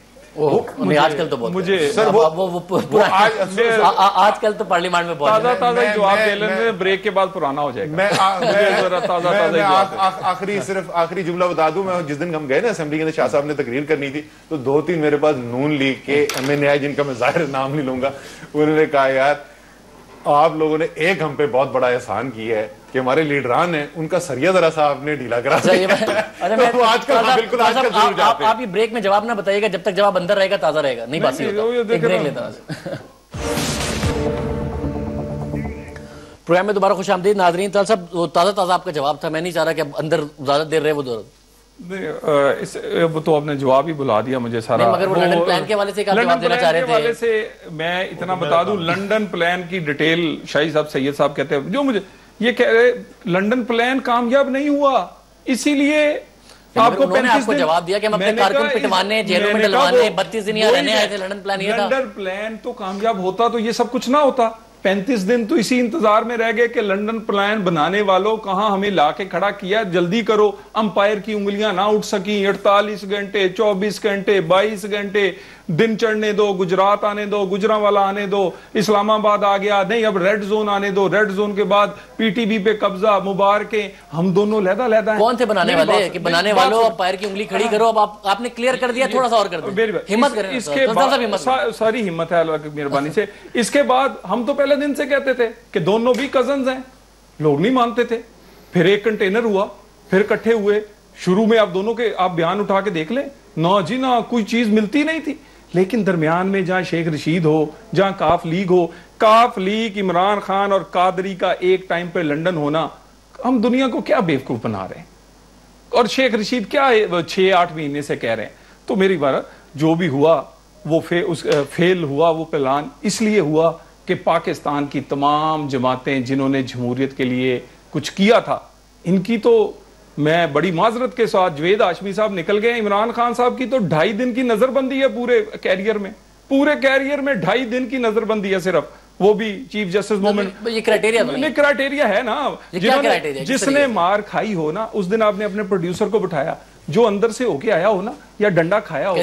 آج کل تو مجھے آج کل تو پارلیمان میں
تازہ جواب دے لیں, بریک کے بعد پرانا ہو جائے گا.
صرف آخری جملہ بتا دوں, میں جس دن ہم گئے نا اسمبلی کے اندر, شاہ صاحب نے تقریر کرنی تھی, تو 2-3 میرے پاس نون لیگ کے MNA آئے جن کا میں ظاہر نام نہیں لوں گا. انہوں نے کہا یار آپ لوگوں نے ایک ہم پہ بہت بڑا احسان کیا ہے کہ ہمارے لیڈران ہیں ان کا سریا ذرا سا آپ نے ڈھیلا کرا دیا.
آپ یہ بریک میں جواب نہ بتائیے گا, جب تک جواب اندر رہے گا تازہ رہے گا, نہیں بات لیتا. پروگرام میں دوبارہ خوش آمدید ناظرین. طلال صاحب تازہ آپ کا جواب تھا, میں نہیں چاہ رہا کہ اندر زیادہ دیر رہے وہ
تو آپ نے جواب ہی بلا دیا مجھے سارا.
مگر وہ لنڈن پلان کے حوالے سے جواب دینا چاہ رہے تھے.
میں اتنا بتا دوں, لنڈن پلان کی ڈیٹیل شاہی صاحب, سید صاحب کہتے ہیں, جو مجھے یہ کہہ رہے لنڈن پلان کامیاب نہیں ہوا, اسی لیے آپ کو 35 دن
جواب دیا کہ ہم اپنے کارکن پٹوانے, جیلوں میں ڈلوانے, 32 دن یہاں رہنے آئے تھے. لنڈن پلان یہ تھا.
لنڈن پلان تو کامیاب ہوتا تو یہ سب کچھ نہ ہوتا. 35 دن تو اسی انتظار میں رہ گئے کہ لنڈن پلان بنانے والوں کہاں ہمیں لا کے کھڑا کیا, جلدی کرو, امپائر کی انگلیاں نہ اٹھ سکیں. 48 گھنٹے, 24 گھنٹے, 22 گھنٹے, دن چڑھنے دو, گجرات آنے دو, گجرانوالا آنے دو, اسلام آباد آ گیا, نہیں اب ریڈ زون آنے دو, ریڈ زون کے بعد PTB پہ قبضہ, مبارکیں, ہم دونوں لیدہ لیدہ ہیں.
کون تھے بنانے والے کہ بنانے والوں امپائر کی انگلی کھڑی کرو, اب آپ نے کلیئر کر دیا, تھوڑا سا اور کر دیں, ہمت کریں.
اس کے بعد ساری ہمت ہے اللہ کی مہربانی سے. اس کے بعد ہم تو پہلے دن سے کہتے تھے کہ دونوں بھی کزنز ہیں, لوگ نہیں مانتے تھے. پھر ایک کنٹینر ہوا, پھر کٹھے ہوئے. شروع میں آپ دونوں کے آپ بیان اٹھا کے دیکھ لیں, نہ جی نہ کوئی چیز ملتی نہیں تھی. لیکن درمیان میں جہاں شیخ رشید ہو, جہاں کاف لیگ ہو, کاف لیگ, عمران خان اور قادری کا ایک ٹائم پہ لنڈن ہونا, ہم دنیا کو کیا بیوقوف بنا رہے ہیں, اور شیخ رشید کیا 6-8 مہینے سے کہہ رہے ہیں. تو میری بات, جو بھی ہوا وہ فیل ہوا, وہ پلان اس لیے ہوا کہ پاکستان کی تمام جماعتیں جنہوں نے جمہوریت کے لیے کچھ کیا تھا, ان کی تو میں بڑی معذرت کے ساتھ, جوید ہاشمی صاحب نکل گئے. عمران خان صاحب کی تو 2.5 دن کی نظر بندی ہے پورے کیریئر میں, 2.5 دن کی نظر بندی ہے صرف, وہ بھی چیف جسٹس مومنٹ.
یہ کرائٹیریا
ہے نا, جس نے مار کھائی ہو نا, اس دن آپ نے اپنے پروڈیوسر کو بٹھایا, جو اندر سے ہو کے آیا ہو نا, یا ڈنڈا کھایا ہو,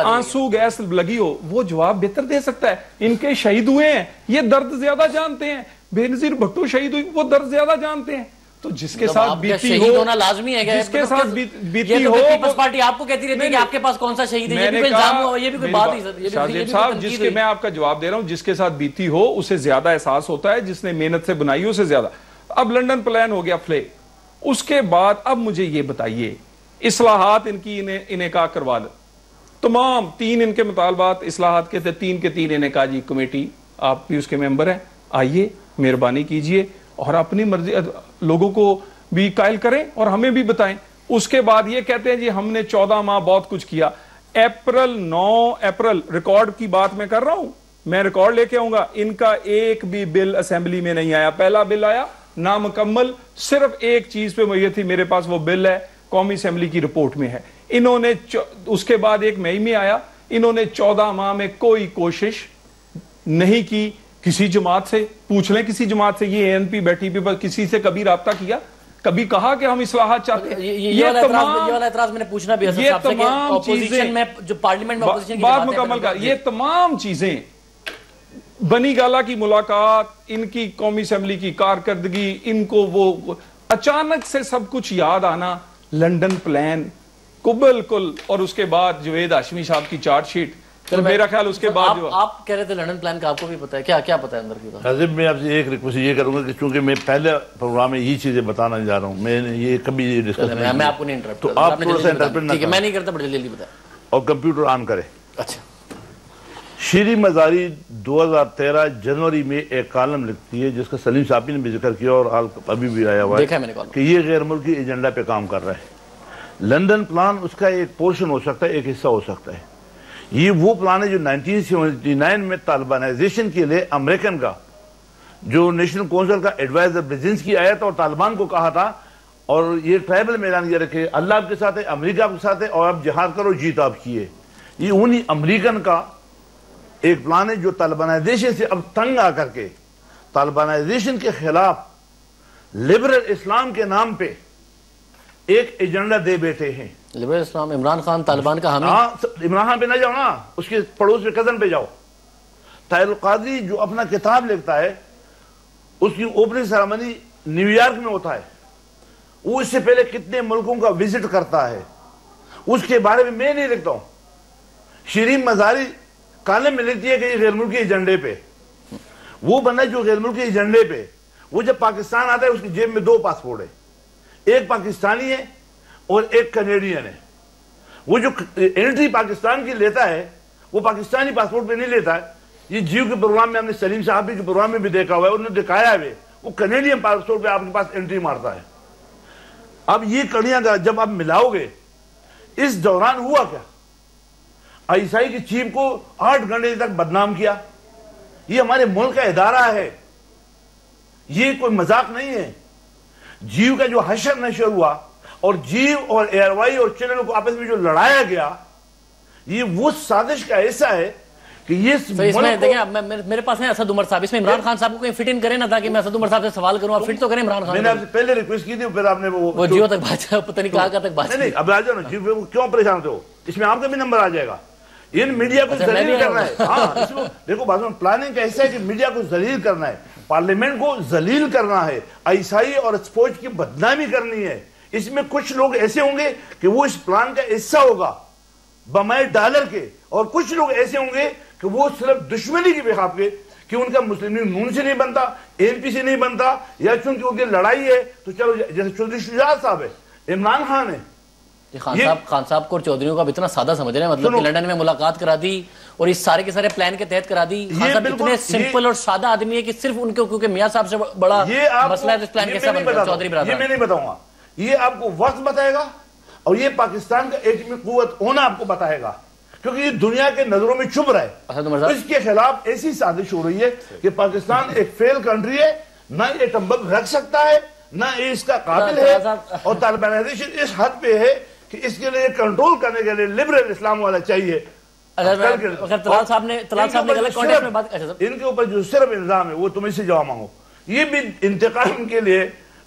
آنسو گیس لگی ہو, وہ جواب بہتر دے سکتا ہے. ان کے شہید ہوئے ہیں, یہ درد زیادہ جانتے ہیں. بے نظیر بھٹو شہید ہوئی, وہ درد زیادہ جانتے ہیں. تو جس کے ساتھ بیتی ہو,
ہونا لازمی ہے,
جس کے ساتھ بیتی ہو,
پیپلز پارٹی آپ کو کہتی رہتی ہے کہ آپ کے پاس کون سا شہید ہے, یہ بھی کوئی الزام ہو, یہ بھی کوئی بات نہیں.
شاہزیب صاحب, جس کے میں آپ کا جواب دے رہا ہوں, جس کے ساتھ بیتی ہو اسے زیادہ احساس ہوتا ہے, جس نے محنت سے بنائی اسے زیادہ. اب لنڈن پلان ہو گیا فلے, اس کے بعد اب مجھے یہ بتائیے, اصلاحات ان کی انہیں کہا کروا دیں, تمام 3 ان کے مطالبات اصلاحات کے تھے, 3 کے 3 انہیں کہا جی کمیٹی آپ بھی اس کے ممبر ہیں, آئیے مہربانی کیجئے اور اپنی مرضی لوگوں کو بھی قائل کریں اور ہمیں بھی بتائیں. اس کے بعد یہ کہتے ہیں جی ہم نے 14 ماہ بہت کچھ کیا. 9 اپریل ریکارڈ کی بات میں کر رہا ہوں, میں ریکارڈ لے کے آؤں گا, ان کا ایک بھی بل اسمبلی میں نہیں آیا. پہلا بل آیا نامکمل, صرف ایک چیز پہ یہ تھی میرے پاس, وہ بل ہے قومی اسمبلی کی رپورٹ میں ہے. انہوں نے اس کے بعد ایک مئی میں آیا, انہوں نے 14 ماہ میں کوئی کوشش نہیں کی. کسی جماعت سے پوچھ لیں, کسی جماعت سے, یہ ANP بیٹھی بھی, کسی سے کبھی رابطہ کیا, کبھی کہا کہ ہم اصلاحات چاہتے ہیں؟ یہ
والا اعتراض میں نے پوچھنا بھی ہے,
یہ تمام چیزیں
جو پارلیمنٹ میں اپوزیشن کی
بات مکمل کر, یہ تمام چیزیں, بنی گالا کی ملاقات, ان کی قومی اسمبلی کی کارکردگی, ان کو وہ اچانک سے سب کچھ یاد آنا, لنڈن پلان کو بالکل, اور اس کے بعد جوید ہاشمی صاحب کی چارٹ شیٹ. تو میرا خیال اس کے بعد جو
آپ کہہ رہے تھے لنڈن پلان کا آپ کو بھی پتا ہے, کیا پتا ہے اندر کی بات؟
حضرت میں آپ سے ایک ریکویسٹ یہ کروں گا کہ چونکہ میں پہلے پروگرام میں یہی چیزیں بتانا جا رہا ہوں, میں نے یہ کبھی ڈسکس نہیں کیا,
میں آپ کو نہیں انٹرپٹ,
تو آپ تھوڑا سا انٹرپٹ نہ کریں,
میں نہیں کرتا, بڑی جلدی بتائیں,
اور کمپیوٹر آن کریں.
اچھا,
شیریں مزاری 2013 جنوری میں ایک کالم لکھتی ہے جس کا سلیم صاحبی نے بھی ذکر کیا اور ابھی بھی آیا ہوا ہے کہ یہ غیر ملکی ایجنڈا پہ کام کر رہا ہے. لندن پلان اس کا ایک پورشن ہو سکتا ہے, ایک حصہ ہو سکتا ہے. یہ وہ پلان ہے جو 1979 میں طالبانائزیشن کے لیے امریکن کا جو نیشنل کونسل کا ایڈوائزر برزنسکی آیا تھا اور طالبان کو کہا تھا, اور یہ ٹرائبل میں اعلان کیا رکھے اللہ آپ کے ساتھ ہے, امریکہ آپ کے ساتھ ہے, اور آپ جہاد کرو, جیت آپ کی ہے. یہ انہی امریکن کا ایک پلان ہے جو طالبانائزیشن سے اب تنگ آ کر کے طالبانائزیشن کے خلاف لبرل اسلام کے نام پہ ایک ایجنڈا دے بیٹھے ہیں.
لبرل اسلام, عمران خان طالبان کا حامی.
ہاں, عمران خان پہ نہ جاؤ نا, اس کے پڑوس پہ کزن پہ جاؤ. طاہر القادری جو اپنا کتاب لکھتا ہے اس کی اوپننگ سیرمنی نیو یارک میں ہوتا ہے, وہ اس سے پہلے کتنے ملکوں کا وزٹ کرتا ہے, اس کے بارے میں نہیں لکھتا ہوں. شیریں مزاری کالم میں لکھتی ہے کہ یہ غیر ملکی ایجنڈے پہ, وہ بندہ جو غیر ملکی ایجنڈے پہ, وہ جب پاکستان آتا ہے اس کی جیب میں 2 پاسپورٹ ہے, ایک پاکستانی ہے اور ایک کینیڈین ہے. وہ جو انٹری پاکستان کی لیتا ہے وہ پاکستانی پاسپورٹ پہ نہیں لیتا ہے. یہ جیو کے پروگرام میں ہم نے سلیم صاحب کے پروگرام میں بھی دیکھا ہوا ہے, انہوں نے دکھایا ہے وہ کینیڈین پاسپورٹ پہ آپ کے پاس انٹری مارتا ہے. اب یہ کڑیاں جب آپ ملاؤ گے, اس دوران ہوا کیا, عیسائی کی چیف کو 8 گھنٹے تک بدنام کیا. یہ ہمارے ملک کا ادارہ ہے, یہ کوئی مذاق نہیں ہے. جیو کا جو حشر نشر ہوا اور جیو اور ایئر وائی اور چینل کو آپس میں جو لڑایا گیا, یہ وہ سازش کا ایسا ہے کہ یہ
اس میں دیکھیں میرے پاس ہے اسد عمر صاحب, اس میں عمران خان صاحب کو کہیں فٹ ان کریں نا تاکہ میں اسد عمر صاحب سے سوال کروں, آپ فٹ تو کریں عمران خان.
میں نے آپ سے پہلے ریکویسٹ کی تھی, پھر آپ نے وہ
جیو تک بات, پتہ نہیں کہاں تک بات.
نہیں اب آ جاؤ نا, جیو کیوں پریشان ہوتے ہو, اس میں آپ کا بھی نمبر آ جائے گا. یہ میڈیا کو ذلیل کرنا ہے. ہاں اس میں دیکھو بات پلاننگ کا ایسا ہے کہ میڈیا کو ذلیل کرنا ہے, پارلیمنٹ کو ذلیل کرنا ہے, عیسائی اور اسپوچ کی بدنامی کرنی ہے. اس میں کچھ لوگ ایسے ہوں گے کہ وہ اس پلان کا حصہ ہوگا بمائے ڈالر کے, اور کچھ لوگ ایسے ہوں گے کہ وہ صرف دشمنی کی بخاف کے, کہ ان کا مسلم لیگ نون سے نہیں بنتا, ANP سے نہیں بنتا, یا چونکہ ان کی لڑائی ہے تو چلو جیسے چودھری شجاعت صاحب ہے, عمران خان ہے.
خان صاحب کو چودھریوں کا اتنا سادہ سمجھ رہے ہیں, مطلب کہ لنڈن میں ملاقات کرا دی اور اس سارے کے سارے پلان کے تحت کرا دی. خان صاحب اتنے سمپل اور سادہ آدمی ہے کہ صرف ان کے کیونکہ میاں صاحب سے بڑا مسئلہ ہے اس پلان کیسا بن گیا. چودھری برادر,
یہ میں نہیں بتاؤں گا, یہ آپ کو وقت بتائے گا, اور یہ پاکستان کا ایٹمی قوت ہونا آپ کو بتائے گا, کیونکہ یہ دنیا کے نظروں میں چھپ رہا ہے. اس کے خلاف ایسی سازش ہو رہی ہے کہ پاکستان ایک فیل کنٹری ہے, نہ یہ ایٹم بم رکھ سکتا ہے, نہ یہ اس کا قابل ہے, اور طالبانائزیشن اس حد پہ ہے کہ اس کے لیے کنٹرول کرنے کے لیے لبرل اسلام والا چاہیے.
طلال صاحب نے غلط کانٹیکسٹ میں بات,
ان کے اوپر جو صرف الزام ہے وہ تم اس سے جواب مانگو. یہ بھی انتقام کے لیے,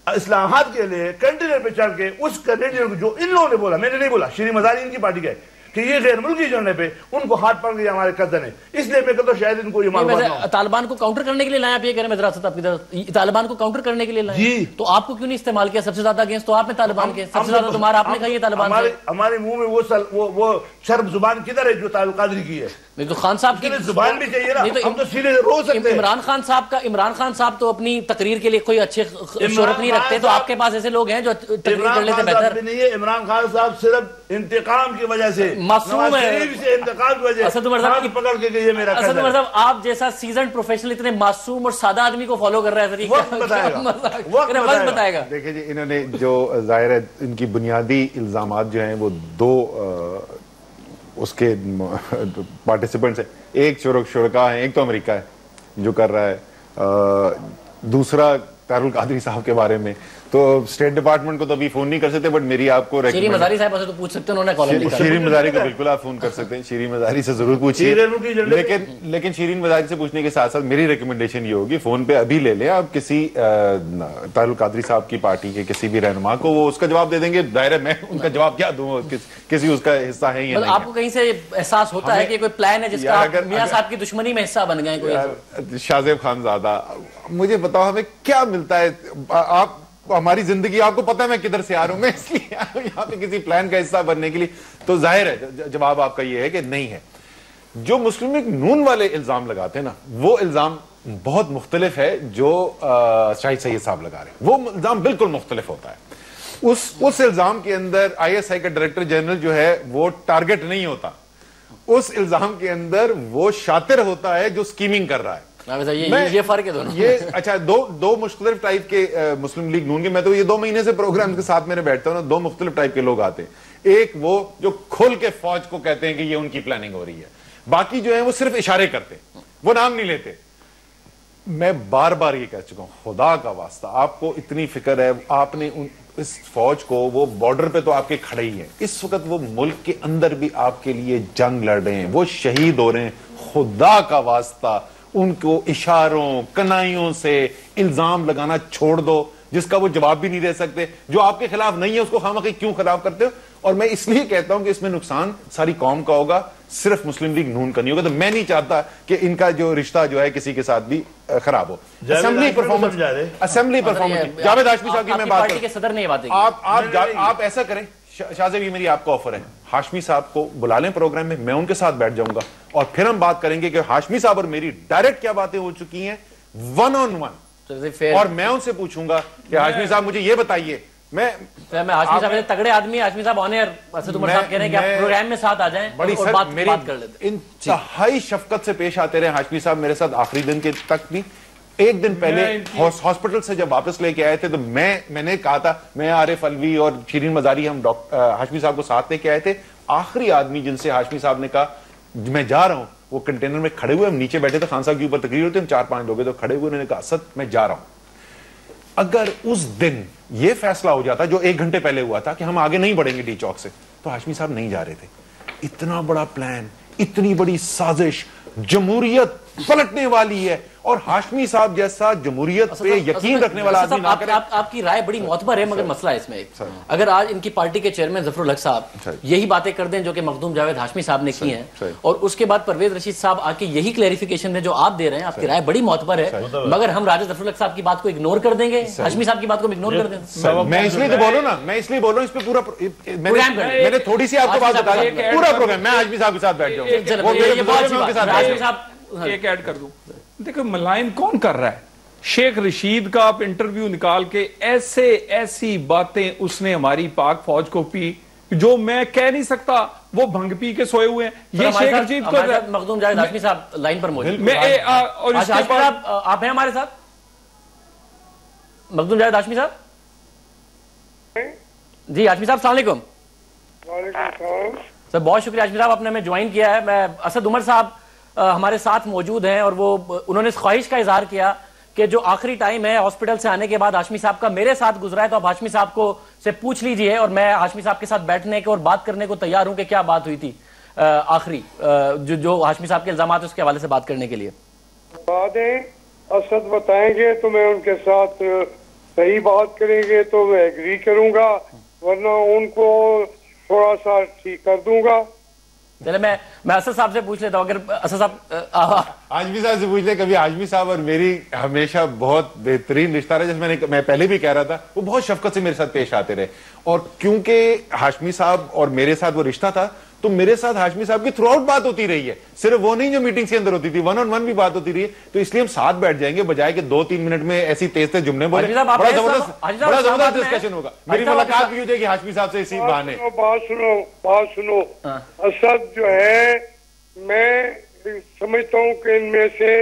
اصلاحات کے لیے کنٹینر پہ چڑھ کے اس کینیڈین کو, جو ان لوگوں نے بولا, میں نے نہیں بولا, شیریں مزاری ان کی پارٹی کا ہے, کہ یہ غیر ملکی ایجنڈے پہ ان کو ہاتھ پڑ گیا ہمارے کزن ہے, اس لیے میں کہتا ہوں شاید ان کو یہ معلومات نہ ہو.
طالبان کو کاؤنٹر کرنے کے لیے لائیں, آپ یہ کہہ رہے ہیں مدرسہ آپ کی طرف طالبان کو کاؤنٹر کرنے کے لیے لائیں, تو آپ کو کیوں نہیں استعمال کیا؟ سب سے زیادہ اگینسٹ تو آپ نے طالبان کے, سب سے زیادہ تمہارا آپ نے کہا یہ طالبان سے.
ہمارے منہ میں وہ شرب زبان کدھر ہے جو طاہر القادری کی ہے؟
نہیں تو خان صاحب کی
زبان بھی چاہیے نا, ہم تو سیدھے رو سکتے ہیں.
عمران خان صاحب تو اپنی تقریر کے لیے کوئی اچھے شہرت نہیں رکھتے, تو آپ کے پاس ایسے لوگ ہیں جو تقریر کر لیتے بہتر
نہیں ہے. عمران خان صاحب صرف انتقام کی وجہ سے
معصوم ہے,
انتقام کی وجہ سے پکڑ کے یہ میرا
اسد عمر صاحب آپ جیسا سیزنڈ پروفیشنل اتنے معصوم اور سادہ آدمی کو فالو کر رہا ہے,
وقت بتائے گا. دیکھیں جی, انہوں نے جو ظاہر ہے ان کی بنیادی الزامات جو ہیں وہ 2 اس کے پارٹیسپنٹس ہیں. ایک شرکا ہیں, ایک تو امریکہ ہے جو کر رہا ہے, دوسرا طاہر القادری صاحب کے بارے میں تو اسٹیٹ ڈپارٹمنٹ کو تو ابھی فون نہیں کر سکتے, بٹ میری آپ کو
شیرین مزاری صاحب سے تو پوچھ سکتے ہیں, انہوں نے کالم لکھا.
شیرین مزاری کو بالکل آپ فون کر سکتے ہیں, شیرین مزاری سے ضرور پوچھیے, لیکن شیرین مزاری سے پوچھنے کے ساتھ ساتھ میری ریکمنڈیشن یہ ہوگی فون پہ ابھی لے لیں آپ کسی طاہر القادری صاحب کی پارٹی کے کسی بھی رہنما کو, وہ اس کا جواب دے دیں گے. ظاہر ہے میں ان کا جواب کیا دوں, کسی اس کا حصہ ہے یا نہیں.
آپ کو کہیں سے احساس ہوتا ہے کہ کوئی پلان ہے جس کا میاں صاحب کی دشمنی میں حصہ بن گئے کوئی؟
شاہ زیب خان زادہ, مجھے بتاؤ ہمیں کیا ملتا ہے؟ آپ ہماری زندگی آپ کو پتہ ہے میں کدھر سے آ رہا ہوں, میں اس لیے یہاں پہ کسی پلان کا حصہ بننے کے لیے. تو ظاہر ہے جواب آپ کا یہ ہے کہ نہیں ہے. جو مسلم لیگ نون والے الزام لگاتے ہیں نا, وہ الزام بہت مختلف ہے جو شاہد سید صاحب لگا رہے ہیں. وہ الزام بالکل مختلف ہوتا ہے. اس الزام کے اندر آئی ایس آئی کا ڈائریکٹر جنرل جو ہے وہ ٹارگٹ نہیں ہوتا, اس الزام کے اندر وہ شاطر ہوتا ہے جو سکیمنگ کر رہا ہے.
یہ فرق ہے دونوں.
یہ اچھا دو مختلف ٹائپ کے مسلم لیگ نون کے, میں تو یہ 2 مہینے سے پروگرام کے ساتھ میرے بیٹھتا ہوں نا, 2 مختلف ٹائپ کے لوگ آتے ہیں. ایک وہ جو کھل کے فوج کو کہتے ہیں کہ یہ ان کی پلاننگ ہو رہی ہے, باقی جو ہیں وہ صرف اشارے کرتے ہیں, وہ نام نہیں لیتے. میں بار بار یہ کہہ چکا ہوں, خدا کا واسطہ آپ کو اتنی فکر ہے, آپ نے اس فوج کو, وہ بارڈر پہ تو آپ کے کھڑے ہی ہیں اس وقت, وہ ملک کے اندر بھی آپ کے لیے جنگ لڑ رہے ہیں, وہ شہید ہو رہے ہیں. خدا کا واسطہ ان کو اشاروں کنائیوں سے الزام لگانا چھوڑ دو, جس کا وہ جواب بھی نہیں دے سکتے. جو آپ کے خلاف نہیں ہے اس کو خواہ کیوں خراب کرتے ہو؟ اور میں اس لیے کہتا ہوں کہ اس میں نقصان ساری قوم کا ہوگا, صرف مسلم لیگ نون کا نہیں ہوگا. تو میں نہیں چاہتا کہ ان کا جو رشتہ جو ہے کسی کے ساتھ بھی خراب ہو. اسمبلی پرفارمنس جاوید ہاشمی صاحب کی میں بات کروں, آپ ایسا کریں, شاہ زیب یہ میری آپ کو آفر ہے, ہاشمی صاحب کو بلا لیں پروگرام میں, میں ان کے ساتھ بیٹھ جاؤں گا اور پھر ہم بات کریں گے کہ ہاشمی صاحب اور میری ڈائریکٹ کیا باتیں ہو چکی ہیں 1-on-1, اور میں ان سے پوچھوں گا کہ ہاشمی صاحب مجھے یہ بتائیے. میں
ہاشمی صاحب تگڑے آدمی, ہاشمی صاحب آن ایئر اسد عمر صاحب کہہ رہے ہیں کہ آپ پروگرام میں ساتھ آ جائیں اور بات کر لیتے ہیں.
انتہائی شفقت سے پیش آتے رہے ہاشمی صاحب میرے ساتھ آخری دن کے تک بھی. ایک دن پہلے ہاسپٹل سے جب واپس لے کے آئے تھے تو میں نے کہا تھا, میں عارف الوی اور شیرین مزاری ہم ہاشمی صاحب کو ساتھ لے کے آئے تھے. آخری آدمی جن سے ہاشمی صاحب نے کہا میں جا رہا ہوں, وہ کنٹینر میں کھڑے ہوئے, ہم نیچے بیٹھے تھے, خان صاحب کے اوپر تقریر ہوتے ہیں, 4-5 لوگ تو کھڑے ہوئے, انہوں نے کہا اسد میں جا رہا ہوں. اگر اس دن یہ فیصلہ ہو جاتا جو 1 گھنٹے پہلے ہوا تھا کہ ہم آگے نہیں بڑھیں گے ڈی چوک سے, تو ہاشمی صاحب نہیں جا رہے تھے. اتنا بڑا پلان, اتنی بڑی سازش, جمہوریت پلٹنے والی ہے, اور ہاشمی صاحب جیسا جمہوریت پہ یقین رکھنے والا آدمی نہ کرے.
آپ کی رائے بڑی معتبر ہے, مگر مسئلہ ہے اس میں ایک, اگر آج ان کی پارٹی کے چیئرمین ظفر الحق صاحب یہی باتیں کر دیں جو کہ مخدوم جاوید ہاشمی صاحب نے کی ہیں, اور اس کے بعد پرویز رشید صاحب آ کے یہی کلیریفیکیشن دیں جو آپ دے رہے ہیں, آپ کی رائے بڑی معتبر ہے, مگر ہم راجہ ظفر الحق صاحب کی بات کو اگنور کر دیں گے, ہاشمی صاحب کی بات کو اگنور کر دیں گے.
میں اس لیے تو بولوں نا, میں اس لیے بول رہا ہوں, اس پہ پورا میں نے تھوڑی سی آپ کو بات بتا دی, پورا پروگرام میں ہاشمی صاحب کے ساتھ بیٹھ جاؤں.
ایک ایڈ کر دوں, دیکھو ملائن کون کر رہا ہے؟ شیخ رشید کا آپ انٹرویو نکال کے ایسی باتیں اس نے ہماری پاک فوج کو پی جو میں کہہ نہیں سکتا, وہ بھنگ پی کے سوئے ہوئے ہیں. یہ شیخ رشید کو
مخدوم جاوید ہاشمی صاحب لائن پر موجود
ہیں.
آپ ہیں ہمارے ساتھ مخدوم جاوید ہاشمی صاحب؟ جی ہاشمی صاحب السلام علیکم. سر بہت شکریہ ہاشمی صاحب, آپ نے ہمیں جوائن کیا ہے. میں اسد عمر صاحب ہمارے ساتھ موجود ہیں, اور وہ انہوں نے اس خواہش کا اظہار کیا کہ جو آخری ٹائم ہے ہاسپٹل سے آنے کے بعد ہاشمی صاحب کا میرے ساتھ گزرا ہے, تو آپ ہاشمی صاحب کو سے پوچھ لیجئے, اور میں ہاشمی صاحب کے ساتھ بیٹھنے کے اور بات کرنے کو تیار ہوں کہ کیا بات ہوئی تھی آخری, جو ہاشمی صاحب کے الزامات اس کے حوالے سے بات کرنے کے لیے.
باتیں اسد بتائیں گے تو میں ان کے ساتھ صحیح بات کریں گے تو میں ایگری کروں گا, ورنہ ان کو تھوڑا سا ٹھیک کر دوں گا.
چلے میں اسد صاحب سے پوچھ لیتا ہوں, اگر اسد صاحب
ہاشمی صاحب سے پوچھ لیں. کبھی ہاشمی صاحب اور میری ہمیشہ بہت بہترین رشتہ رہا, جیسے میں پہلے بھی کہہ رہا تھا, وہ بہت شفقت سے میرے ساتھ پیش آتے رہے. اور کیونکہ ہاشمی صاحب اور میرے ساتھ وہ رشتہ تھا, تو میرے ساتھ ہاشمی صاحب کی تھرو آؤٹ بات ہوتی رہی ہے, صرف وہ نہیں جو میٹنگز کے اندر ہوتی تھی, 1-on-1 بھی بات ہوتی رہی ہے. تو اس لیے ہم ساتھ بیٹھ جائیں گے, بجائے کہ 2-3 منٹ میں ایسی تیز جملے بولیں. بڑا زبردست ڈسکشن ہوگا, میری ملاقات بھی ہو جائے گی ہاشمی صاحب سے اسی بہانے.
بات سنو, اسد جو ہے میں سمجھتا ہوں کہ ان میں سے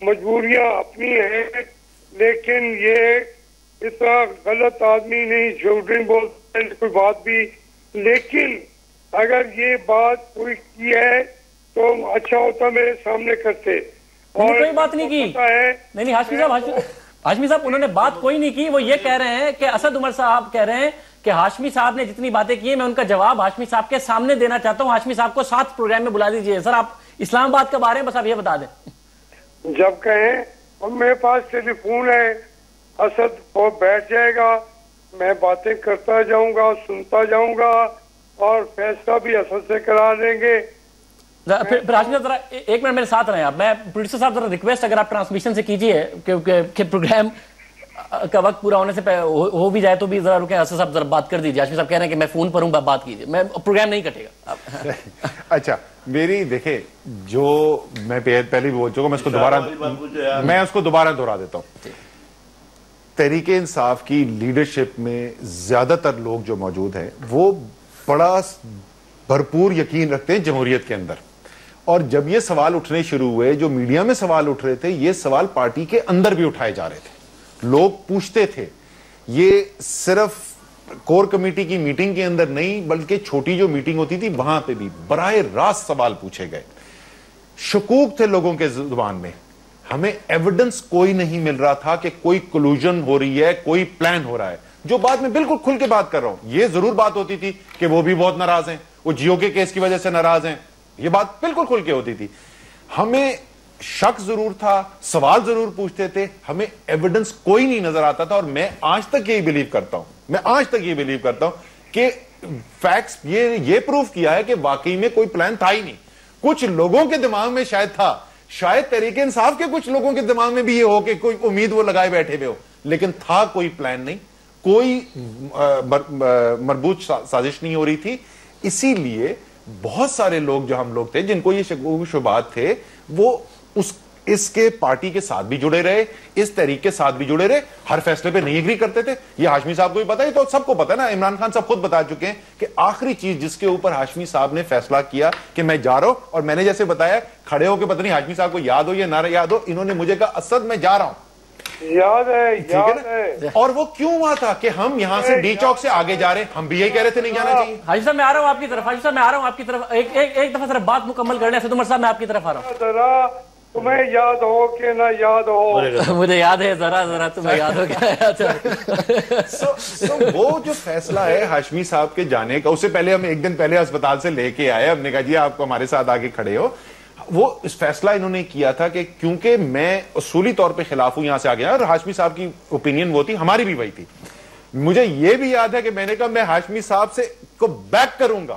مجبوریاں اپنی ہیں, لیکن یہ اتنا غلط آدمی نہیں, جھوٹ نہیں بولتے کوئی بات بھی, لیکن اگر یہ بات کوئی کی ہے تو اچھا ہوتا میرے سامنے کرتے.
اور کوئی بات نہیں کی. نہیں ہاشمی صاحب انہوں نے بات کوئی نہیں کی. وہ یہ کہہ رہے ہیں کہ اسد عمر صاحب کہہ رہے ہیں کہ ہاشمی صاحب نے جتنی باتیں کی ہیں میں ان کا جواب ہاشمی صاحب کے سامنے دینا چاہتا ہوں. ہاشمی صاحب کو ساتھ پروگرام میں بلا دیجئے. سر آپ اسلام آباد کب آ رہے ہیں بس آپ یہ بتا دیں.
جب کہیں. اور میرے پاس ٹیلی فون ہے. اسد وہ بیٹھ جائے گا, میں باتیں کرتا جاؤں گا, سنتا جاؤں گا اور فیصلہ بھی اسد سے کرا دیں گے.
پھر ہاشمی صاحب ذرا ایک منٹ میرے ساتھ رہیں آپ. میں پروڈیوسر صاحب ذرا ریکویسٹ اگر آپ ٹرانسمیشن سے کیجئے کہ پروگرام کا وقت پورا ہونے سے ہو بھی جائے تو بھی ذرا رکیں. اسد صاحب ذرا بات کر دیجئے. ہاشمی صاحب کہہ رہے ہیں کہ میں فون پر ہوں, بات کیجئے. میں پروگرام نہیں کٹے گا.
اچھا میری دیکھیں جو میں پہلے بھی بول چکا, میں اس کو دوبارہ دہرا دیتا ہوں. تحریک انصاف کی لیڈرشپ میں زیادہ تر لوگ جو موجود ہیں وہ بڑا بھرپور یقین رکھتے ہیں جمہوریت کے اندر. اور جب یہ سوال اٹھنے شروع ہوئے, جو میڈیا میں سوال اٹھ رہے تھے, یہ سوال پارٹی کے اندر بھی اٹھائے جا رہے تھے. لوگ پوچھتے تھے. یہ صرف کور کمیٹی کی میٹنگ کے اندر نہیں بلکہ چھوٹی جو میٹنگ ہوتی تھی وہاں پہ بھی براہ راست سوال پوچھے گئے. شکوک تھے لوگوں کے زبان میں. ہمیں ایویڈنس کوئی نہیں مل رہا تھا کہ کوئی کلوژن ہو رہی ہے, کوئی پلان ہو رہا ہے. جو بات میں بالکل کھل کے بات کر رہا ہوں, یہ ضرور بات ہوتی تھی کہ وہ بھی بہت ناراض ہیں, وہ جیو کے کیس کی وجہ سے ناراض ہیں. یہ بات بالکل کھل کے ہوتی تھی. ہمیں شک ضرور تھا, سوال ضرور پوچھتے تھے, ہمیں ایویڈنس کوئی نہیں نظر آتا تھا. اور میں آج تک یہی بلیو کرتا ہوں کہ فیکٹس یہ پروف کیا ہے کہ واقعی میں کوئی پلان تھا ہی نہیں. کچھ لوگوں کے دماغ میں شاید تھا, شاید تحریک انصاف کے کچھ لوگوں کے دماغ میں بھی یہ ہو کہ کوئی امید وہ لگائے بیٹھے ہوئے ہو, لیکن تھا کوئی پلان نہیں, کوئی مربوط سازش نہیں ہو رہی تھی. اسی لیے بہت سارے لوگ جو ہم لوگ تھے جن کو یہ شبہات تھے وہ اس کے پارٹی کے ساتھ بھی جڑے رہے, اس تحریک کے ساتھ بھی جڑے رہے. ہر فیصلے پہ نہیں ایگری کرتے تھے. یہ ہاشمی صاحب کو بھی پتا ہے, تو سب کو پتا ہے نا. عمران خان صاحب خود بتا چکے ہیں کہ آخری چیز جس کے اوپر ہاشمی صاحب نے فیصلہ کیا کہ میں جا رہا ہوں, اور میں نے جیسے بتایا کھڑے ہو کے پتہ نہیں ہاشمی صاحب کو یاد ہو یا نہ یاد ہو, انہوں نے مجھے کہا اسد میں جا رہا ہوں.
یاد ہے.
اور وہ کیوں ہوا تھا کہ ہم یہاں سے ڈی چوک سے آگے جا رہے ہیں, ہم بھی یہی کہہ رہے تھے نہیں جانا چاہیے.
حاجی صاحب میں آ رہا ہوں آپ کی طرف. ایک دفعہ صرف بات مکمل کرنے. اسد عمر صاحب میں آپ کی طرف آ رہا ہوں.
تمہیں یاد ہو کہ نہ یاد ہو,
مجھے یاد ہے ذرا تمہیں یاد ہو گیا.
وہ جو فیصلہ ہے ہاشمی صاحب کے جانے کا, اس سے پہلے ہم ایک دن پہلے اسپتال سے لے کے آئے, ہم نے کہا جی آپ کو ہمارے ساتھ آگے کھڑے ہو. وہ اس فیصلہ انہوں نے کیا تھا کہ کیونکہ میں اصولی طور پہ خلاف ہوں یہاں سے آگے, اور ہاشمی صاحب کی اوپینین وہ تھی, ہماری بھی وہی تھی. مجھے یہ بھی یاد ہے کہ میں نے کہا میں ہاشمی صاحب سے کو بیک کروں گا.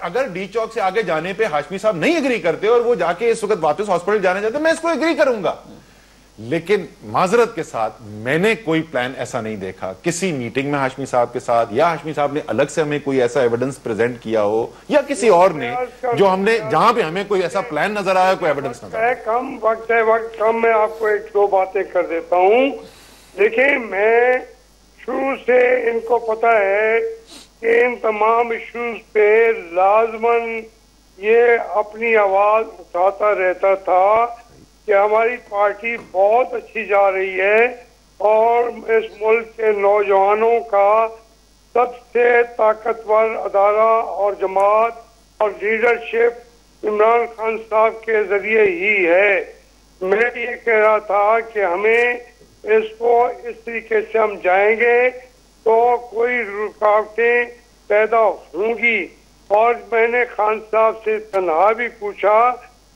اگر ڈی چوک سے آگے جانے پہ ہاشمی صاحب نہیں اگری کرتے اور وہ جا کے اس وقت واپس ہاسپٹل جانا چاہتے, میں اس کو اگری کروں گا. لیکن معذرت کے ساتھ میں نے کوئی پلان ایسا نہیں دیکھا کسی میٹنگ میں ہاشمی صاحب کے ساتھ, یا ہاشمی صاحب نے الگ سے ہمیں کوئی ایسا ایویڈنس پریزنٹ کیا ہو, یا کسی اور نے جو ہم نے جہاں پہ ہمیں کوئی ایسا پلان نظر آیا, کوئی ایویڈنس نظر آیا.
کم وقت کم, میں آپ کو ایک دو باتیں کر دیتا ہوں. دیکھیں میں شروع سے ان کو پتا ہے کہ ان تمام ایشوز پہ لازماً یہ اپنی آواز اٹھاتا رہتا تھا کہ ہماری پارٹی بہت اچھی جا رہی ہے اور اس ملک کے نوجوانوں کا سب سے طاقتور ادارہ اور جماعت اور لیڈرشپ عمران خان صاحب کے ذریعے ہی ہے. میں یہ کہہ رہا تھا کہ ہمیں اس کو اس طریقے سے ہم جائیں گے تو کوئی رکاوٹیں پیدا ہوں گی. اور میں نے خان صاحب سے تنہا بھی پوچھا,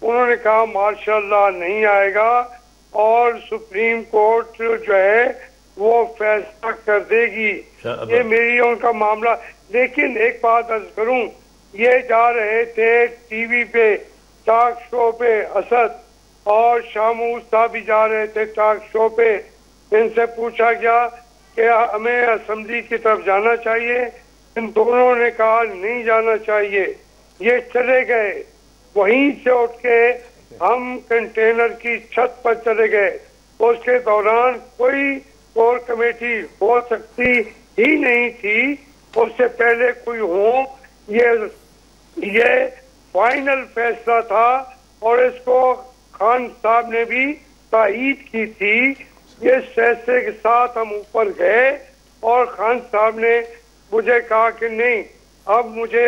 انہوں نے کہا ماشاءاللہ نہیں آئے گا اور سپریم کورٹ جو ہے وہ فیصلہ کر دے گی. یہ میری ان کا معاملہ. لیکن ایک بات عرض کروں, یہ جا رہے تھے ٹی وی پہ ٹاک شو پہ اسد, اور شاموس صاحب بھی جا رہے تھے ٹاک شو پہ. ان سے پوچھا گیا کہ ہمیں اسمبلی کی طرف جانا چاہیے, ان دونوں نے کہا نہیں جانا چاہیے. یہ چلے گئے, وہیں سے اٹھ کے ہم کنٹینر کی چھت پر چلے گئے. اس کے دوران کوئی کور کمیٹی ہو سکتی ہی نہیں تھی, اس سے پہلے کوئی ہو. یہ فائنل فیصلہ تھا اور اس کو خان صاحب نے بھی تائید کی تھی. اس فیصلے کے ساتھ ہم اوپر گئے اور خان صاحب نے مجھے کہا کہ نہیں, اب مجھے